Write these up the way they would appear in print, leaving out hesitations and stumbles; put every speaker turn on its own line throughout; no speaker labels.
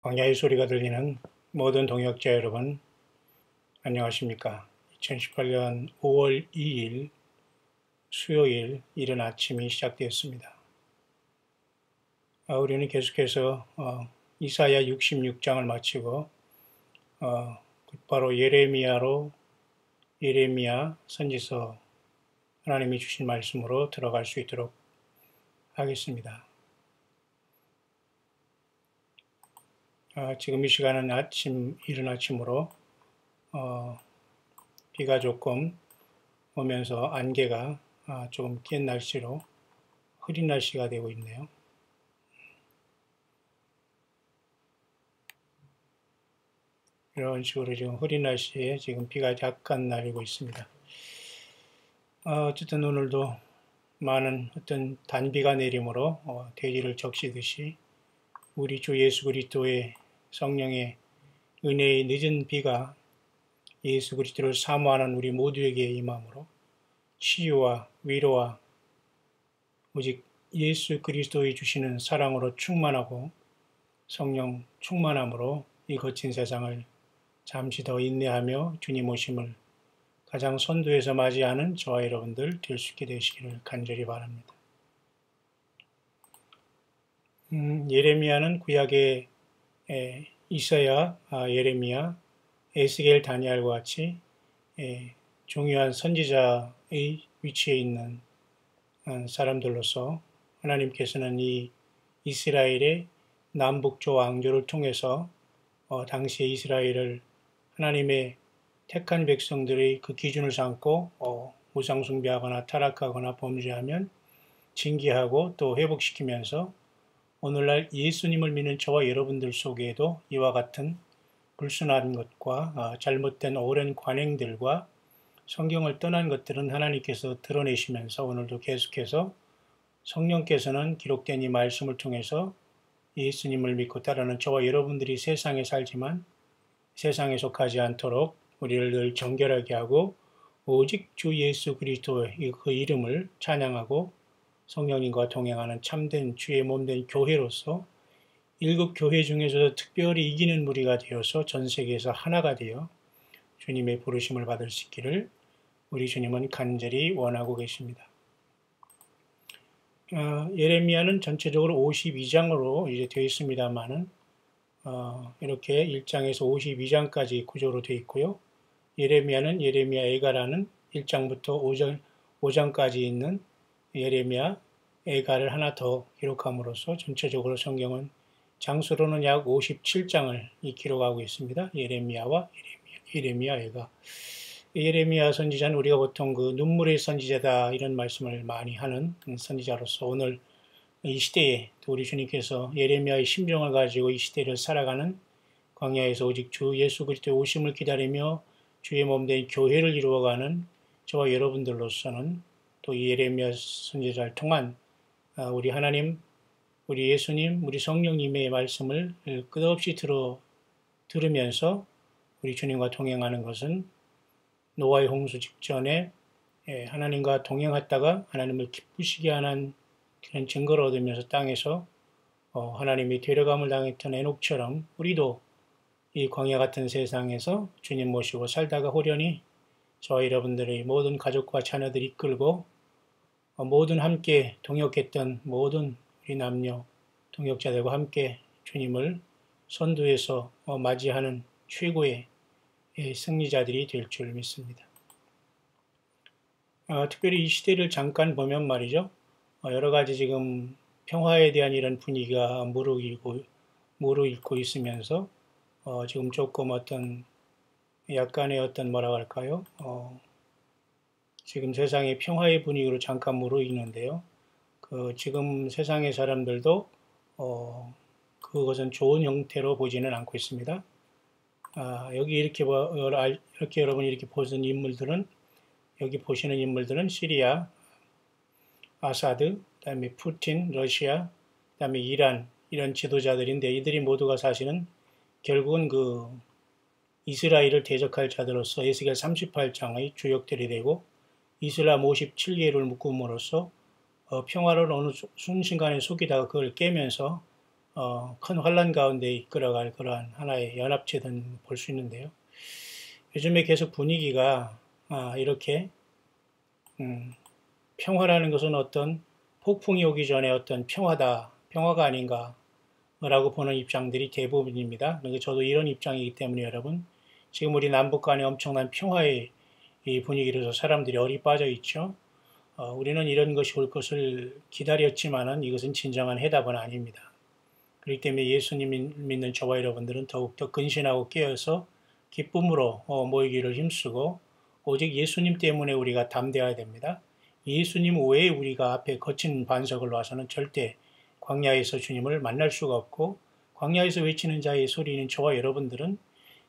광야의 소리가 들리는 모든 동역자 여러분, 안녕하십니까? 2018년 5월 2일 수요일 이른 아침이 시작되었습니다. 우리는 계속해서 이사야 66장을 마치고 곧바로 예레미야 선지서 하나님이 주신 말씀으로 들어갈 수 있도록 하겠습니다. 지금 이 시간은 이른 아침으로 비가 조금 오면서 안개가 조금 낀 날씨로 흐린 날씨가 되고 있네요. 이런 식으로 지금 흐린 날씨에 지금 비가 약간 내리고 있습니다. 어쨌든 오늘도 많은 어떤 단비가 내림으로 대지를 적시듯이 우리 주 예수 그리스도의 성령의 은혜의 늦은 비가 예수 그리스도를 사모하는 우리 모두에게 임함으로 치유와 위로와 오직 예수 그리스도의 주시는 사랑으로 충만하고 성령 충만함으로 이 거친 세상을 잠시 더 인내하며 주님 오심을 가장 선두에서 맞이하는 저와 여러분들 될 수 있게 되시기를 간절히 바랍니다. 예레미야는 구약의 이사야, 예레미야, 에스겔, 다니엘과 같이 중요한 선지자의 위치에 있는 사람들로서 하나님께서는 이 이스라엘의 남북조 왕조를 통해서 당시의 이스라엘을 하나님의 택한 백성들의 그 기준을 삼고 우상숭배하거나 타락하거나 범죄하면 징계하고 또 회복시키면서 오늘날 예수님을 믿는 저와 여러분들 속에도 이와 같은 불순한 것과 잘못된 오랜 관행들과 성경을 떠난 것들은 하나님께서 드러내시면서 오늘도 계속해서 성령께서는 기록된 이 말씀을 통해서 예수님을 믿고 따르는 저와 여러분들이 세상에 살지만 세상에 속하지 않도록 우리를 늘 정결하게 하고 오직 주 예수 그리스도의 그 이름을 찬양하고 성령님과 동행하는 참된 주의 몸된 교회로서 일곱 교회 중에서도 특별히 이기는 무리가 되어서 전 세계에서 하나가 되어 주님의 부르심을 받을 수 있기를 우리 주님은 간절히 원하고 계십니다. 예레미야는 전체적으로 52장으로 이제 되어 있습니다만은 이렇게 1장에서 52장까지 구조로 되어 있고요. 예레미야는 예레미야 애가라는 1장부터 5장까지 있는 예레미야 애가를 하나 더 기록함으로써 전체적으로 성경은 장수로는 약 57장을 기록하고 있습니다. 예레미야와 예레미야 애가. 예레미야 선지자는 우리가 보통 그 눈물의 선지자다 이런 말씀을 많이 하는 선지자로서 오늘 이 시대에 우리 주님께서 예레미야의 심정을 가지고 이 시대를 살아가는 광야에서 오직 주 예수 그리스도의 오심을 기다리며 주의 몸된 교회를 이루어가는 저와 여러분들로서는 또 이 예레미야 선지자를 통한 우리 하나님, 우리 예수님, 우리 성령님의 말씀을 끝없이 들으면서 우리 주님과 동행하는 것은 노아의 홍수 직전에 하나님과 동행했다가 하나님을 기쁘시게 하는 그런 증거를 얻으면서 땅에서 하나님이 데려감을 당했던 에녹처럼 우리도 이 광야 같은 세상에서 주님 모시고 살다가 호련히 저와 여러분들의 모든 가족과 자녀들이 이끌고 모든 함께 동역했던 모든 우리 남녀 동역자들과 함께 주님을 선두에서 맞이하는 최고의 승리자들이 될 줄 믿습니다. 특별히 이 시대를 잠깐 보면 말이죠. 여러 가지 지금 평화에 대한 이런 분위기가 무르익고 있으면서 지금 조금 어떤 약간의 어떤 뭐라고 할까요? 지금 세상의 평화의 분위기로 잠깐 무르익는데요. 지금 세상의 사람들도 그것은 좋은 형태로 보지는 않고 있습니다. 여기 이렇게 여러분이 이렇게 보시는 인물들은 여기 보시는 인물들은 시리아, 아사드, 그다음에 푸틴, 러시아, 그다음에 이란 이런 지도자들인데 이들이 모두가 사실은 결국은 그 이스라엘을 대적할 자들로서 에스겔 38장의 주역들이 되고 이슬람 57개를 묶음으로써 평화를 어느 순간에 속이다가 그걸 깨면서 큰 환란 가운데 이끌어갈 그러한 하나의 연합체든 볼 수 있는데요. 요즘에 계속 분위기가 이렇게 평화라는 것은 어떤 폭풍이 오기 전에 어떤 평화가 아닌가라고 보는 입장들이 대부분입니다. 그러니까 저도 이런 입장이기 때문에 여러분, 지금 우리 남북 간에 엄청난 평화의 이 분위기로서 사람들이 얼이 빠져 있죠. 우리는 이런 것이 올 것을 기다렸지만은 이것은 진정한 해답은 아닙니다. 그렇기 때문에 예수님 믿는 저와 여러분들은 더욱더 근신하고 깨어서 기쁨으로 모이기를 힘쓰고 오직 예수님 때문에 우리가 담대해야 됩니다. 예수님 외에 우리가 앞에 거친 반석을 놔서는 절대 광야에서 주님을 만날 수가 없고 광야에서 외치는 자의 소리는 저와 여러분들은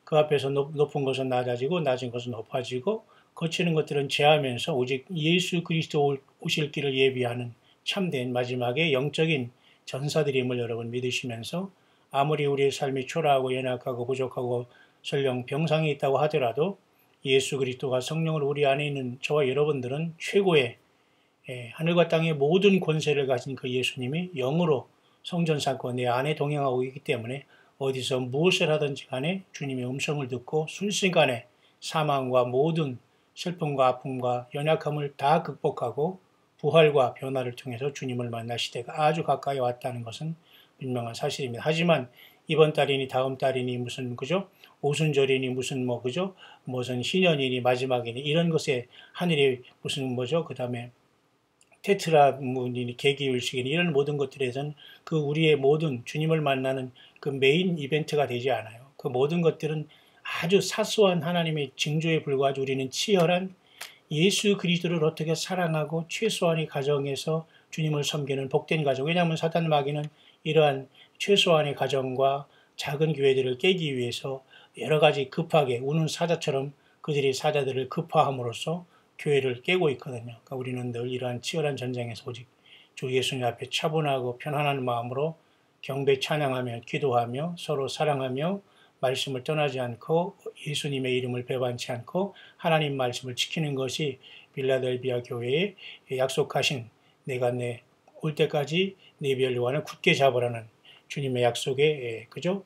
그 앞에서 높은 것은 낮아지고 낮은 것은 높아지고 거치는 것들은 제하면서 오직 예수 그리스도 오실 길을 예비하는 참된 마지막에 영적인 전사들임을 여러분 믿으시면서 아무리 우리의 삶이 초라하고 연약하고 부족하고 설령 병상에 있다고 하더라도 예수 그리스도가 성령으로 우리 안에 있는 저와 여러분들은 최고의 하늘과 땅의 모든 권세를 가진 그 예수님이 영으로 성전 삼고 내 안에 동행하고 있기 때문에 어디서 무엇을 하든지 간에 주님의 음성을 듣고 순식간에 사망과 모든 슬픔과 아픔과 연약함을 다 극복하고 부활과 변화를 통해서 주님을 만날 시대가 아주 가까이 왔다는 것은 분명한 사실입니다. 하지만 이번 달이니 다음 달이니 무슨 그죠? 오순절이니 무슨 그죠? 무슨 신년이니 마지막이니 이런 것에 하늘이 무슨 뭐죠? 그다음에 테트라문이니 계기율식이니 이런 모든 것들에선 그 우리의 모든 주님을 만나는 그 메인 이벤트가 되지 않아요. 그 모든 것들은 아주 사소한 하나님의 징조에 불과하지 우리는 치열한 예수 그리스도를 어떻게 사랑하고 최소한의 가정에서 주님을 섬기는 복된 가정. 왜냐하면 사단 마귀는 이러한 최소한의 가정과 작은 교회들을 깨기 위해서 여러 가지 급하게 우는 사자처럼 그들이 사자들을 급파함으로써 교회를 깨고 있거든요. 그러니까 우리는 늘 이러한 치열한 전쟁에서 오직 주 예수님 앞에 차분하고 편안한 마음으로 경배 찬양하며 기도하며 서로 사랑하며 말씀을 떠나지 않고 예수님의 이름을 배반치 않고 하나님 말씀을 지키는 것이 빌라델비아 교회에 약속하신 내가 올 때까지 네 별관을 굳게 잡으라는 주님의 약속에 그죠?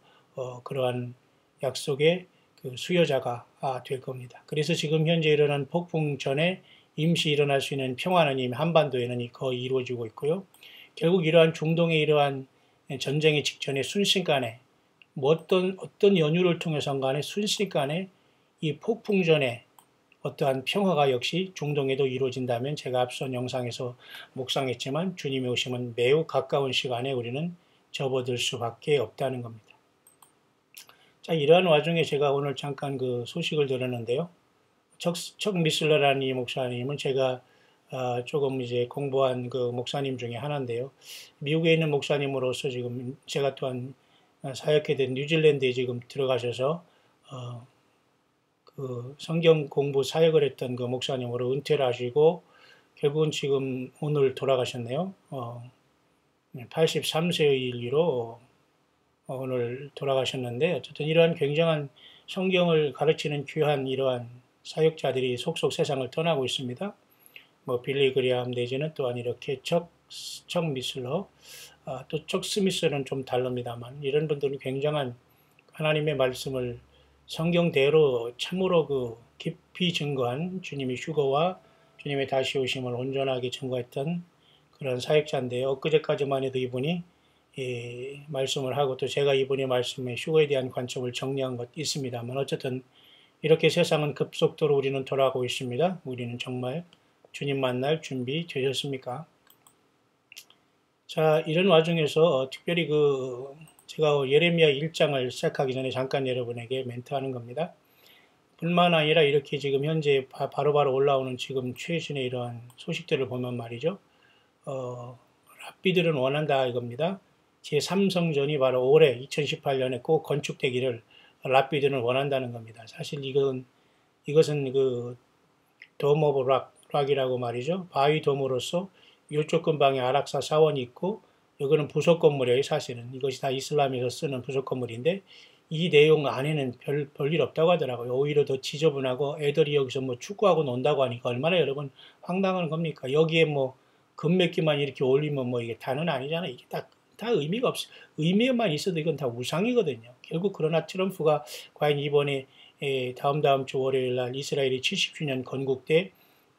그러한 약속의 그 수여자가 될 겁니다. 그래서 지금 현재 일어난 폭풍 전에 임시 일어날 수 있는 평화는 이미 한반도에는 거의 이루어지고 있고요. 결국 이러한 중동의 이러한 전쟁의 직전에 순식간에 어떤 연유를 통해서 간에 순식간에 이 폭풍 전에 어떠한 평화가 역시 중동에도 이루어진다면 제가 앞선 영상에서 묵상했지만 주님의 오심은 매우 가까운 시간에 우리는 접어들 수밖에 없다는 겁니다. 자, 이러한 와중에 제가 오늘 잠깐 그 소식을 들었는데요. 척 미슬러라는 이 목사님은 제가 조금 이제 공부한 그 목사님 중에 하나인데요. 미국에 있는 목사님으로서 지금 제가 또한 사역해 된 뉴질랜드에 지금 들어가셔서 그 성경 공부 사역을 했던 그 목사님으로 은퇴를 하시고 결국은 지금 오늘 돌아가셨네요. 83세의 일기로 오늘 돌아가셨는데 어쨌든 이러한 굉장한 성경을 가르치는 귀한 이러한 사역자들이 속속 세상을 떠나고 있습니다. 빌리 그리암 내지는 또한 이렇게 척 미슬러 또 척 스미스는 좀 다릅니다만 이런 분들은 굉장한 하나님의 말씀을 성경대로 참으로 그 깊이 증거한 주님의 휴거와 주님의 다시 오심을 온전하게 증거했던 그런 사역자인데요. 엊그제까지만 해도 이분이 말씀을 하고 또 제가 이분의 말씀의 휴거에 대한 관점을 정리한 것 있습니다만 어쨌든 이렇게 세상은 급속도로 우리는 돌아가고 있습니다. 우리는 정말 주님 만날 준비 되셨습니까? 자, 이런 와중에서 특별히 제가 예레미야 1장을 시작하기 전에 잠깐 여러분에게 멘트하는 겁니다. 뿐만 아니라 이렇게 지금 현재 바로바로 올라오는 지금 최신의 이러한 소식들을 보면 말이죠. 랍비들은 원한다 이겁니다. 제3성전이 바로 올해 2018년에 꼭 건축되기를 랍비들은 원한다는 겁니다. 사실 이것은 그 돔 오브 락이라고 말이죠. 바위 돔으로서 이쪽 근방에 아락사 사원이 있고 이거는 부속 건물이에요. 사실은 이것이 다 이슬람에서 쓰는 부속 건물인데 이 내용 안에는 별일 없다고 하더라고요. 오히려 더 지저분하고 애들이 여기서 축구하고 논다고 하니까 얼마나 여러분 황당한 겁니까? 여기에 금 몇 개만 이렇게 올리면 이게 다는 아니잖아요. 이게 딱 다 의미가 없어. 의미만 있어도 이건 다 우상이거든요. 결국 그러나 트럼프가 과연 이번에 다음 주 월요일 날 이스라엘이 70주년 건국 때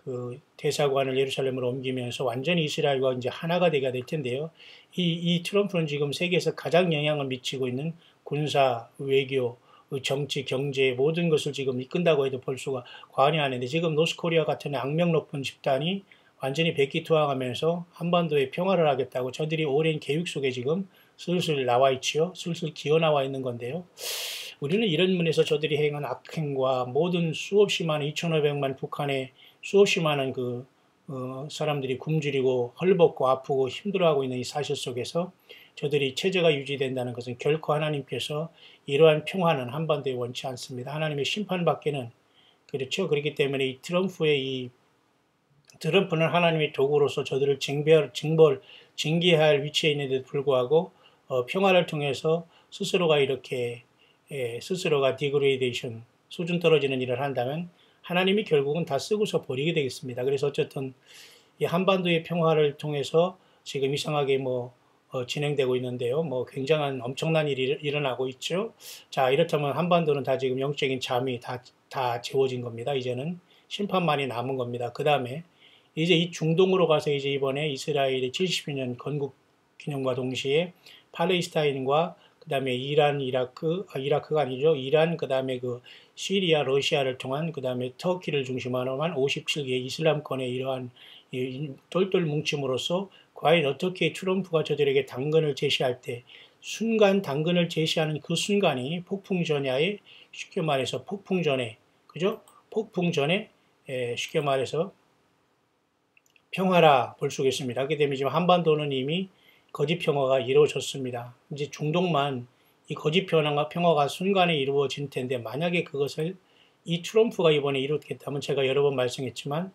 그 대사관을 예루살렘으로 옮기면서 완전히 이스라엘과 이제 하나가 되게 될 텐데요. 이 트럼프는 지금 세계에서 가장 영향을 미치고 있는 군사, 외교, 정치, 경제 모든 것을 지금 이끈다고 해도 볼 수가 과언이 아닌데 지금 노스코리아 같은 악명 높은 집단이 완전히 백기투항하면서 한반도에 평화를 하겠다고 저들이 오랜 계획 속에 지금 슬슬 나와 있지요. 슬슬 기어 나와 있는 건데요. 우리는 이런 면에서 저들이 행한 악행과 모든 수없이 많은 2,500만 북한의 수없이 많은 사람들이 굶주리고 헐벗고 아프고 힘들어하고 있는 이 사실 속에서 저들이 체제가 유지된다는 것은 결코 하나님께서 이러한 평화는 한반도에 원치 않습니다. 하나님의 심판밖에는 그렇죠. 그렇기 때문에 이 트럼프는 하나님의 도구로서 저들을 징계해야 할 위치에 있는데도 불구하고 평화를 통해서 스스로가 디그레이데이션 수준 떨어지는 일을 한다면 하나님이 결국은 다 쓰고서 버리게 되겠습니다. 그래서 어쨌든 이 한반도의 평화를 통해서 지금 이상하게 진행되고 있는데요. 굉장한 엄청난 일이 일어나고 있죠. 자, 이렇다면 한반도는 다 지금 영적인 잠이 다 재워진 겁니다. 이제는 심판만이 남은 겁니다. 그 다음에 이제 이 중동으로 가서 이제 이번에 이스라엘의 70주년 건국 기념과 동시에 팔레스타인과 그 다음에 이란, 이라크가 아니죠. 이란, 그 다음에 시리아, 러시아를 통한 그 다음에 터키를 중심으로 한 57개의 이슬람권의 이러한 똘똘 뭉침으로써 과연 어떻게 트럼프가 저들에게 당근을 제시할 때 순간 당근을 제시하는 그 순간이 폭풍전야의 쉽게 말해서 폭풍전에 그죠? 폭풍전에 쉽게 말해서 평화라 볼 수 있겠습니다. 하게 되면 지금 한반도는 이미 거짓 평화가 이루어졌습니다. 이제 중동만 이 거짓 평화가 순간에 이루어질 텐데 만약에 그것을 이 트럼프가 이번에 이루겠다면 제가 여러 번 말씀했지만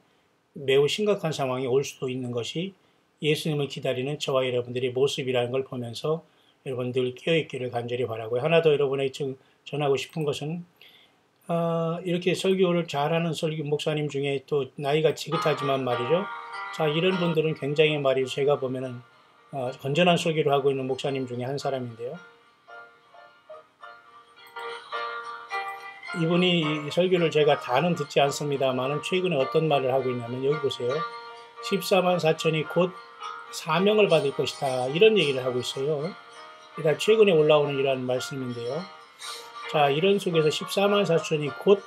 매우 심각한 상황이 올 수도 있는 것이 예수님을 기다리는 저와 여러분들의 모습이라는 걸 보면서 여러분 늘 깨어있기를 간절히 바라고요. 하나 더 여러분에게 전하고 싶은 것은 이렇게 설교를 잘하는 목사님 중에 또 나이가 지긋하지만 말이죠. 자, 이런 분들은 굉장히 말이죠. 제가 보면은 건전한 설교를 하고 있는 목사님 중에 한 사람인데요. 이분이 이 설교를 제가 다는 듣지 않습니다만은 최근에 어떤 말을 하고 있냐면 여기 보세요. 14만 4천이 곧 사명을 받을 것이다. 이런 얘기를 하고 있어요. 그러니까 최근에 올라오는 이러한 말씀인데요. 자, 이런 속에서 14만 4천이 곧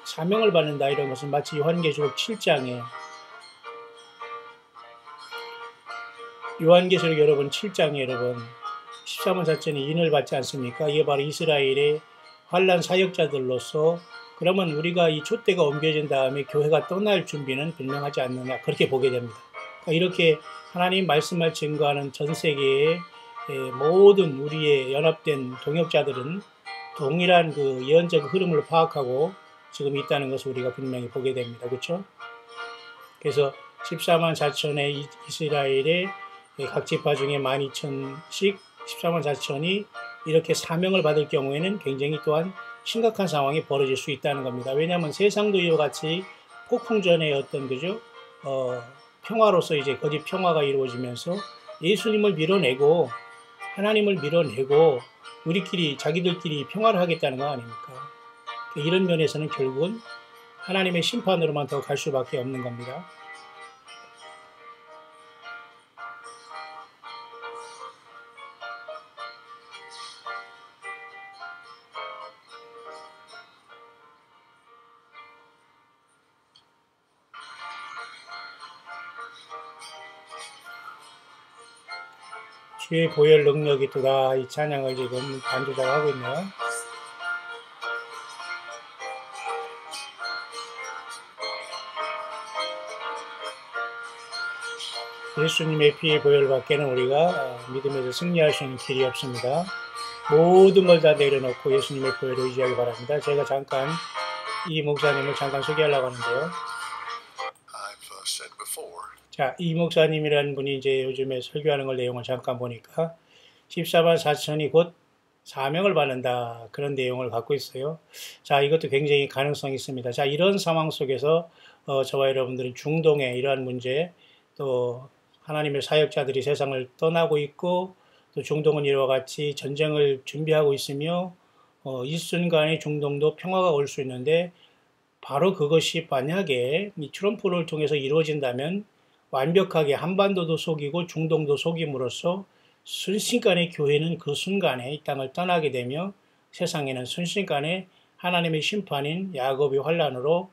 사명을 받는다. 이런 것은 마치 요한계시록 7장에 여러분 7장에 여러분 14만 4천이 인을 받지 않습니까? 이게 바로 이스라엘의 환난 사역자들로서 그러면 우리가 이 촛대가 옮겨진 다음에 교회가 떠날 준비는 분명하지 않느냐 그렇게 보게 됩니다. 그러니까 이렇게 하나님 말씀을 증거하는 전 세계의 모든 우리의 연합된 동역자들은 동일한 그 예언적 흐름을 파악하고 지금 있다는 것을 우리가 분명히 보게 됩니다. 그렇죠? 그래서 14만 4천의 이스라엘의 각 지파 중에 12,000씩 14만 4천이 이렇게 사명을 받을 경우에는 굉장히 또한 심각한 상황이 벌어질 수 있다는 겁니다. 왜냐하면 세상도 이와 같이 폭풍전의 어떤 평화로서 이제 거짓 평화가 이루어지면서 예수님을 밀어내고 하나님을 밀어내고 자기들끼리 평화를 하겠다는 거 아닙니까? 이런 면에서는 결국은 하나님의 심판으로만 더 갈 수밖에 없는 겁니다. 주의 보혈 능력이 도다 이 찬양을 지금 반주자가 하고 있네요. 예수님의 피의 보혈 밖에는 우리가 믿음에서 승리할 수 있는 길이 없습니다. 모든 걸 다 내려놓고 예수님의 보혈을 의지하기 바랍니다. 제가 잠깐 이 목사님을 잠깐 소개하려고 하는데요. 자, 이 목사님이라는 분이 이제 요즘에 설교하는 걸 내용을 잠깐 보니까 14만 4천이 곧 사명을 받는다. 그런 내용을 갖고 있어요. 자, 이것도 굉장히 가능성이 있습니다. 자, 이런 상황 속에서 저와 여러분들은 중동의 이러한 문제 또 하나님의 사역자들이 세상을 떠나고 있고 또 또 중동은 이와 같이 전쟁을 준비하고 있으며 일순간에 중동도 평화가 올 수 있는데 바로 그것이 만약에 이 트럼프를 통해서 이루어진다면 완벽하게 한반도도 속이고 중동도 속임으로써 순식간에 교회는 그 순간에 이 땅을 떠나게 되며 세상에는 순식간에 하나님의 심판인 야곱의 환란으로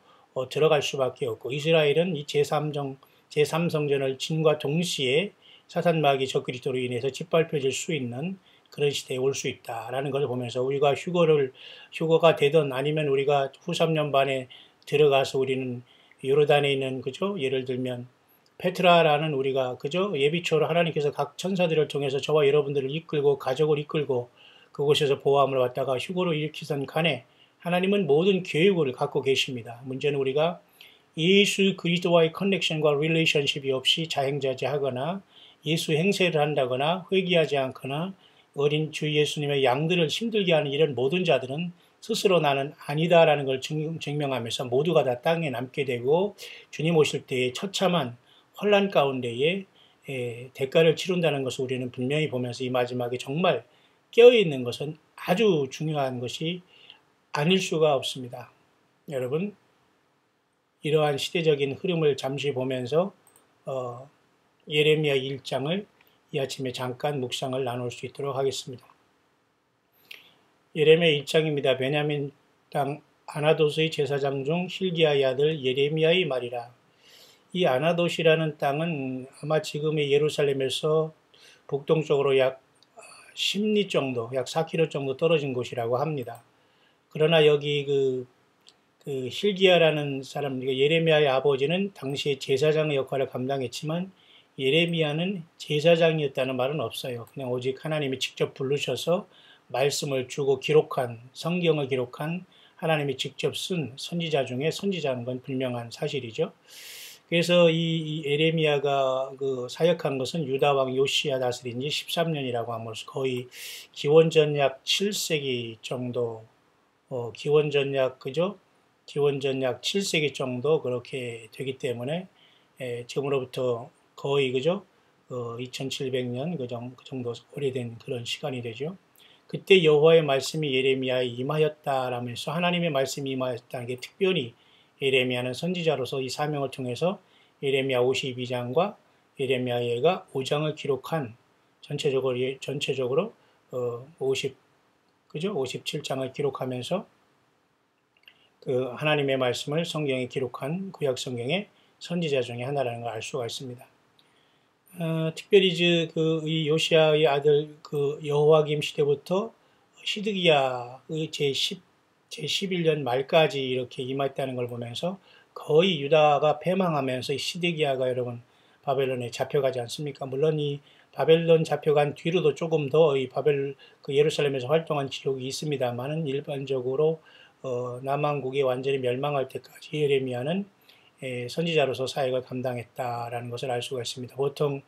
들어갈 수밖에 없고 이스라엘은 이 제3성전을 진과 동시에 사탄마귀 적그리스도로 인해서 짓밟혀질 수 있는 그런 시대에 올 수 있다라는 것을 보면서 우리가 휴거가 되든 아니면 우리가 후 3년 반에 들어가서 우리는 요르단에 있는 그죠? 예를 들면 페트라라는 우리가 그죠? 예비초로 하나님께서 각 천사들을 통해서 저와 여러분들을 이끌고 가족을 이끌고 그곳에서 보호함을 받다가 휴거로 일으키선 간에 하나님은 모든 계획을 갖고 계십니다. 문제는 우리가 예수 그리스도와의 커넥션과 릴레이션십이 없이 자행자재하거나 예수 행세를 한다거나 회개하지 않거나 어린 주 예수님의 양들을 힘들게 하는 이런 모든 자들은 스스로 나는 아니다라는 걸 증명하면서 모두가 다 땅에 남게 되고 주님 오실 때에 처참한 혼란 가운데에 대가를 치른다는 것을 우리는 분명히 보면서 이 마지막에 정말 깨어있는 것은 아주 중요한 것이 아닐 수가 없습니다. 여러분 이러한 시대적인 흐름을 잠시 보면서 예레미야 1장을 이 아침에 잠깐 묵상을 나눌 수 있도록 하겠습니다. 예레미야 1장입니다. 베냐민 땅 아나도스의 제사장 중 hil기야의 아들 예레미야의 말이라. 이 아나도시라는 땅은 아마 지금의 예루살렘에서 북동쪽으로 약 10리 정도, 약 4km 정도 떨어진 곳이라고 합니다. 그러나 여기 그 hil기야라는 사람, 예레미야의 아버지는 당시에 제사장의 역할을 감당했지만 예레미야는 제사장이었다는 말은 없어요. 그냥 오직 하나님이 직접 부르셔서 말씀을 주고 기록한, 성경을 기록한 하나님이 직접 쓴 선지자 중에 선지자인 건 분명한 사실이죠. 그래서 이 예레미야가 그 사역한 것은 유다 왕 요시야 다스린 지 13년이라고 함으로써 거의 기원전 약 7세기 정도, 기원전 약 7세기 정도 그렇게 되기 때문에 지금으로부터 거의 그죠? 2700년 그 정도 오래된 그런 시간이 되죠. 그때 여호와의 말씀이 예레미야에 임하였다라면서 하나님의 말씀이 임하였다는 게 특별히 예레미야는 선지자로서 이 사명을 통해서 예레미야 52장과 예레미야가 5장을 기록한 전체적으로 57장을 기록하면서 그 하나님의 말씀을 성경에 기록한 구약 성경의 선지자 중에 하나라는 걸 알 수가 있습니다. 특별히 이 요시야의 아들 그 여호와김 시대부터 시드기야의 제11년 말까지 이렇게 임했다는 걸 보면서 거의 유다가 패망하면서 이 시드기야가 여러분 바벨론에 잡혀가지 않습니까? 물론 이 바벨론 잡혀간 뒤로도 조금 더 이 예루살렘에서 활동한 기록이 있습니다만은 일반적으로 남왕국이 완전히 멸망할 때까지 예레미야는 선지자로서 사역을 감당했다라는 것을 알 수가 있습니다. 보통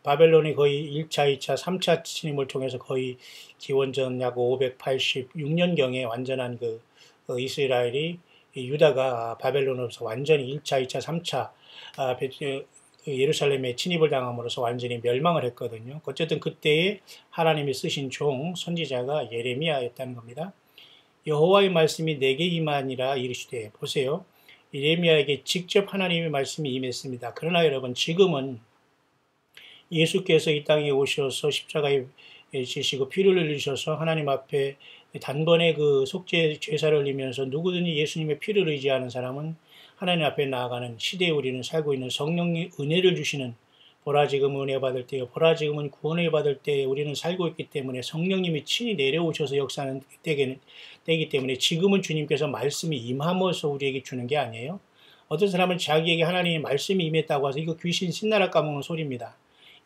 바벨론이 거의 1차, 2차, 3차 침입을 통해서 거의 기원전 약 586년경에 완전한 이스라엘이 유다가 바벨론으로서 완전히 1차, 2차, 3차 예루살렘에 침입을 당함으로써 완전히 멸망을 했거든요. 어쨌든 그때에 하나님이 쓰신 종 선지자가 예레미야였다는 겁니다. 여호와의 말씀이 내게 임하니라 이르시되 보세요. 예레미야에게 직접 하나님의 말씀이 임했습니다. 그러나 여러분 지금은 예수께서 이 땅에 오셔서 십자가에 지시고 피를 흘리셔서 하나님 앞에 단번에 그 속죄 제사를 흘리면서 누구든지 예수님의 피를 의지하는 사람은 하나님 앞에 나아가는 시대에 우리는 살고 있는 성령의 은혜를 주시는 보라 지금 은혜 받을 때요 보라 지금은 구원을 받을 때에 우리는 살고 있기 때문에 성령님이 친히 내려오셔서 역사하는 때이기 때문에 지금은 주님께서 말씀이 임함으로써 우리에게 주는 게 아니에요. 어떤 사람은 자기에게 하나님의 말씀이 임했다고 해서 이거 귀신 신나라 까먹는 소리입니다.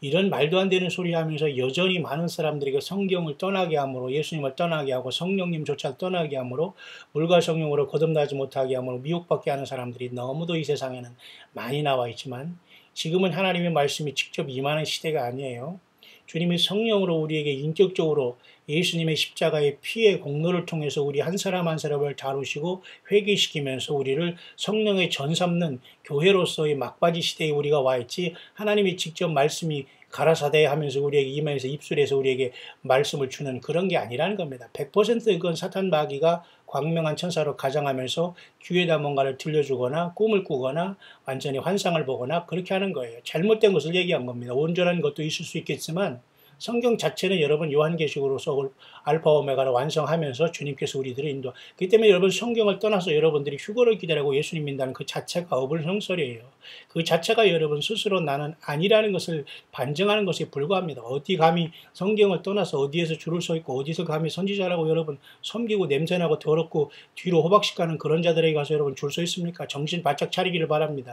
이런 말도 안 되는 소리 하면서 여전히 많은 사람들에게 성경을 떠나게 함으로 예수님을 떠나게 하고 성령님조차 떠나게 함으로 물과 성령으로 거듭나지 못하게 함으로 미혹받게 하는 사람들이 너무도 이 세상에는 많이 나와 있지만 지금은 하나님의 말씀이 직접 임하는 시대가 아니에요. 주님이 성령으로 우리에게 인격적으로 예수님의 십자가의 피의 공로를 통해서 우리 한 사람 한 사람을 다루시고 회개시키면서 우리를 성령의 전 삼는 교회로서의 막바지 시대에 우리가 와 있지 하나님이 직접 말씀이 가라사대 하면서 우리에게 이마에서 입술에서 우리에게 말씀을 주는 그런 게 아니라는 겁니다. 100% 그건 사탄 마귀가 광명한 천사로 가장하면서 귀에다 뭔가를 들려주거나 꿈을 꾸거나 완전히 환상을 보거나 그렇게 하는 거예요. 잘못된 것을 얘기한 겁니다. 온전한 것도 있을 수 있겠지만 성경 자체는 여러분 요한계시록으로서 알파 오메가를 완성하면서 주님께서 우리들을 인도. 그렇기 때문에 여러분 성경을 떠나서 여러분들이 휴거를 기다리고 예수님 믿는다는 그 자체가 어불성설이에요. 그 자체가 여러분 스스로 나는 아니라는 것을 반증하는 것에 불과합니다. 어디 감히 성경을 떠나서 어디에서 줄을 서 있고 어디서 감히 선지자라고 여러분 섬기고 냄새나고 더럽고 뒤로 호박씩 가는 그런 자들에게 가서 여러분 줄 서 있습니까? 정신 바짝 차리기를 바랍니다.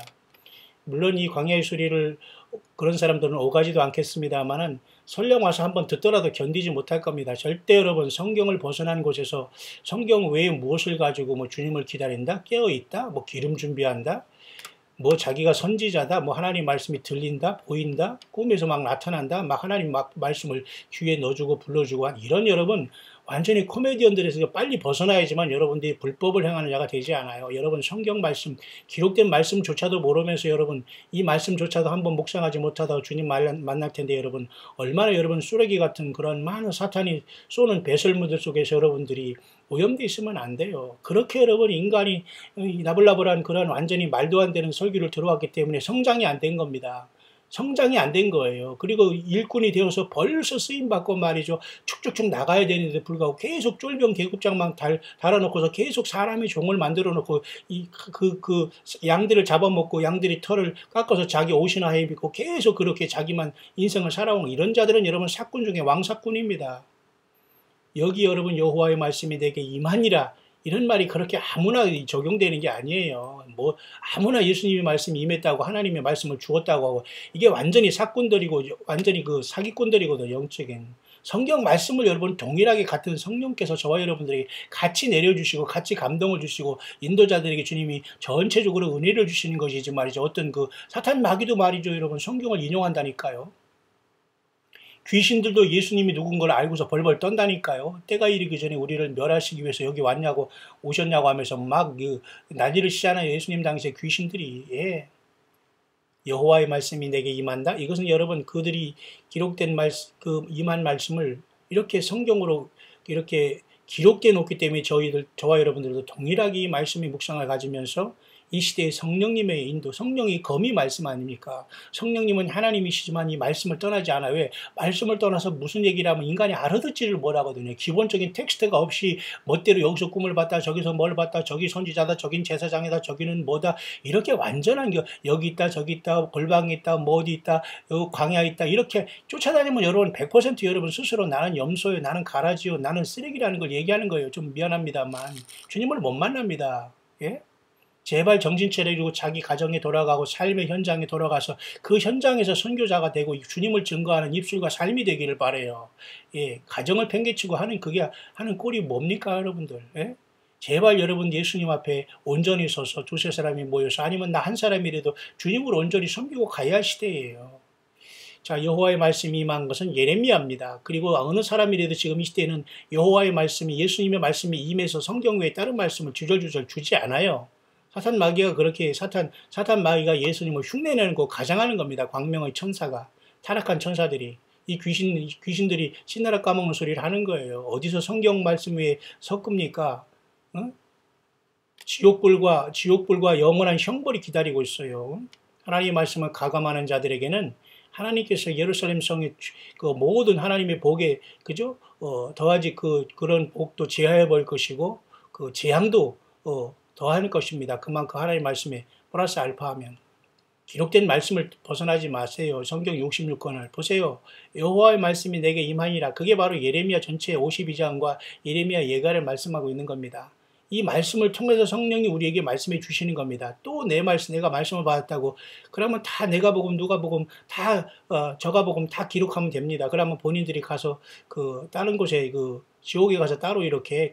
물론 이 광야의 수리를 그런 사람들은 오가지도 않겠습니다만은 설령 와서 한번 듣더라도 견디지 못할 겁니다. 절대 여러분 성경을 벗어난 곳에서 성경 외에 무엇을 가지고 뭐 주님을 기다린다, 깨어있다, 뭐 기름 준비한다, 뭐 자기가 선지자다, 뭐 하나님 말씀이 들린다, 보인다, 꿈에서 막 나타난다, 막 하나님 막 말씀을 귀에 넣어주고 불러주고 한 이런 여러분 완전히 코미디언들에서 빨리 벗어나야지만 여러분들이 불법을 행하는 자가 되지 않아요. 여러분 성경 말씀, 기록된 말씀조차도 모르면서 여러분 이 말씀조차도 한번 묵상하지 못하다가 주님 만날 텐데 여러분 얼마나 여러분 쓰레기 같은 그런 많은 사탄이 쏘는 배설무들 속에서 여러분들이 오염되어 있으면 안 돼요. 그렇게 여러분 인간이 나불나불한 그런 완전히 말도 안 되는 설교를 들어왔기 때문에 성장이 안 된 겁니다. 성장이 안 된 거예요. 그리고 일꾼이 되어서 벌써 쓰임받고 말이죠. 축축축 나가야 되는데 불구하고 계속 쫄병 계급장만 달아놓고서 계속 사람의 종을 만들어 놓고 그 양들을 잡아먹고 양들이 털을 깎아서 자기 옷이나 해입고 계속 그렇게 자기만 인생을 살아온 이런 자들은 여러분 사꾼 중에 왕사꾼입니다. 여기 여러분 여호와의 말씀이 내게 임하니라. 이런 말이 그렇게 아무나 적용되는 게 아니에요. 뭐 아무나 예수님의 말씀이 임했다고 하나님의 말씀을 주었다고 하고 이게 완전히 사꾼들이고 완전히 그 사기꾼들이거든요. 영적인. 성경 말씀을 여러분 동일하게 같은 성령께서 저와 여러분들에게 같이 내려주시고 같이 감동을 주시고 인도자들에게 주님이 전체적으로 은혜를 주시는 것이지 말이죠. 어떤 그 사탄 마귀도 말이죠. 여러분 성경을 인용한다니까요. 귀신들도 예수님이 누군 걸 알고서 벌벌 떤다니까요. 때가 이르기 전에 우리를 멸하시기 위해서 여기 왔냐고 오셨냐고 하면서 막 난리를 치잖아요. 예수님 당시에 귀신들이. 예. 여호와의 말씀이 내게 임한다. 이것은 여러분 그들이 기록된 그 임한 말씀을 이렇게 성경으로 이렇게 기록되어 놓기 때문에 저와 여러분들도 동일하게 이 말씀의 묵상을 가지면서 이 시대의 성령님의 인도, 성령이 검이 말씀 아닙니까? 성령님은 하나님이시지만 이 말씀을 떠나지 않아요. 왜? 말씀을 떠나서 무슨 얘기를 하면 인간이 알아듣지를 못하거든요. 기본적인 텍스트가 없이 멋대로 여기서 꿈을 봤다, 저기서 뭘 봤다, 저기 선지자다, 저긴 제사장이다, 저기는 뭐다, 이렇게 완전한 여기 있다, 저기 있다, 골방이 있다, 뭐 어디 있다, 여기 광야 있다, 이렇게 쫓아다니면 여러분 100% 여러분 스스로 나는 염소요, 나는 가라지요, 나는 쓰레기라는 걸 얘기하는 거예요. 좀 미안합니다만 주님을 못 만납니다. 예? 제발 정신 차리고 자기 가정에 돌아가고 삶의 현장에 돌아가서 그 현장에서 선교자가 되고 주님을 증거하는 입술과 삶이 되기를 바라요. 예, 가정을 팽개치고 하는 그게 하는 꼴이 뭡니까, 여러분들? 예? 제발 여러분 예수님 앞에 온전히 서서 두세 사람이 모여서 아니면 나 한 사람이라도 주님을 온전히 섬기고 가야 할 시대예요. 자, 여호와의 말씀이 임한 것은 예레미야입니다. 그리고 어느 사람이라도 지금 이 시대에는 여호와의 말씀이 예수님의 말씀이 임해서 성경 외에 다른 말씀을 주절주절 주지 않아요. 사탄 마귀가 그렇게 사탄 마귀가 예수님을 흉내내는 거 가장하는 겁니다. 광명의 천사가 타락한 천사들이 이 귀신들이 신나라 까먹는 소리를 하는 거예요. 어디서 성경 말씀 위에 섞습니까? 어? 지옥불과 영원한 형벌이 기다리고 있어요. 하나님의 말씀을 가감하는 자들에게는 하나님께서 예루살렘 성의 그 모든 하나님의 복에 그죠? 더하지 그런 복도 제하해 볼 것이고 그 재앙도 더할 것입니다. 그만큼 하나님의 말씀에 플러스 알파하면 기록된 말씀을 벗어나지 마세요. 성경 66권을 보세요. 여호와의 말씀이 내게 임하니라. 그게 바로 예레미야 전체 52장과 예레미야 예가를 말씀하고 있는 겁니다. 이 말씀을 통해서 성령이 우리에게 말씀해 주시는 겁니다. 또 내가 말씀을 받았다고 그러면 다 내가 복음 누가 복음 다 저가 복음 다 기록하면 됩니다. 그러면 본인들이 가서 다른 곳에 지옥에 가서 따로 이렇게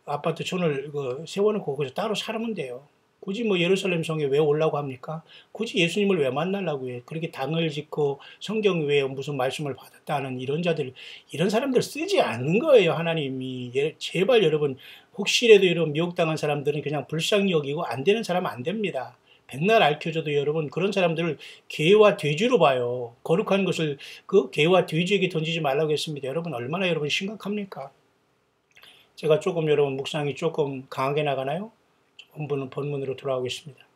아파트 촌을 세워놓고 거기서 따로 살면 돼요. 굳이 뭐 예루살렘 성에 왜 오려고 합니까? 굳이 예수님을 왜 만나려고 해? 그렇게 당을 짓고 성경 외에 무슨 말씀을 받았다는 이런 사람들 쓰지 않는 거예요. 하나님이. 제발 여러분 혹시라도 이런 미혹당한 사람들은 그냥 불쌍히 여기고 안 되는 사람 안 됩니다. 백날 알켜줘도 여러분 그런 사람들을 개와 돼지로 봐요. 거룩한 것을 그 개와 돼지에게 던지지 말라고 했습니다. 여러분 얼마나 여러분 심각합니까? 제가 조금 여러분 묵상이 조금 강하게 나가나요? 본문으로 돌아오겠습니다.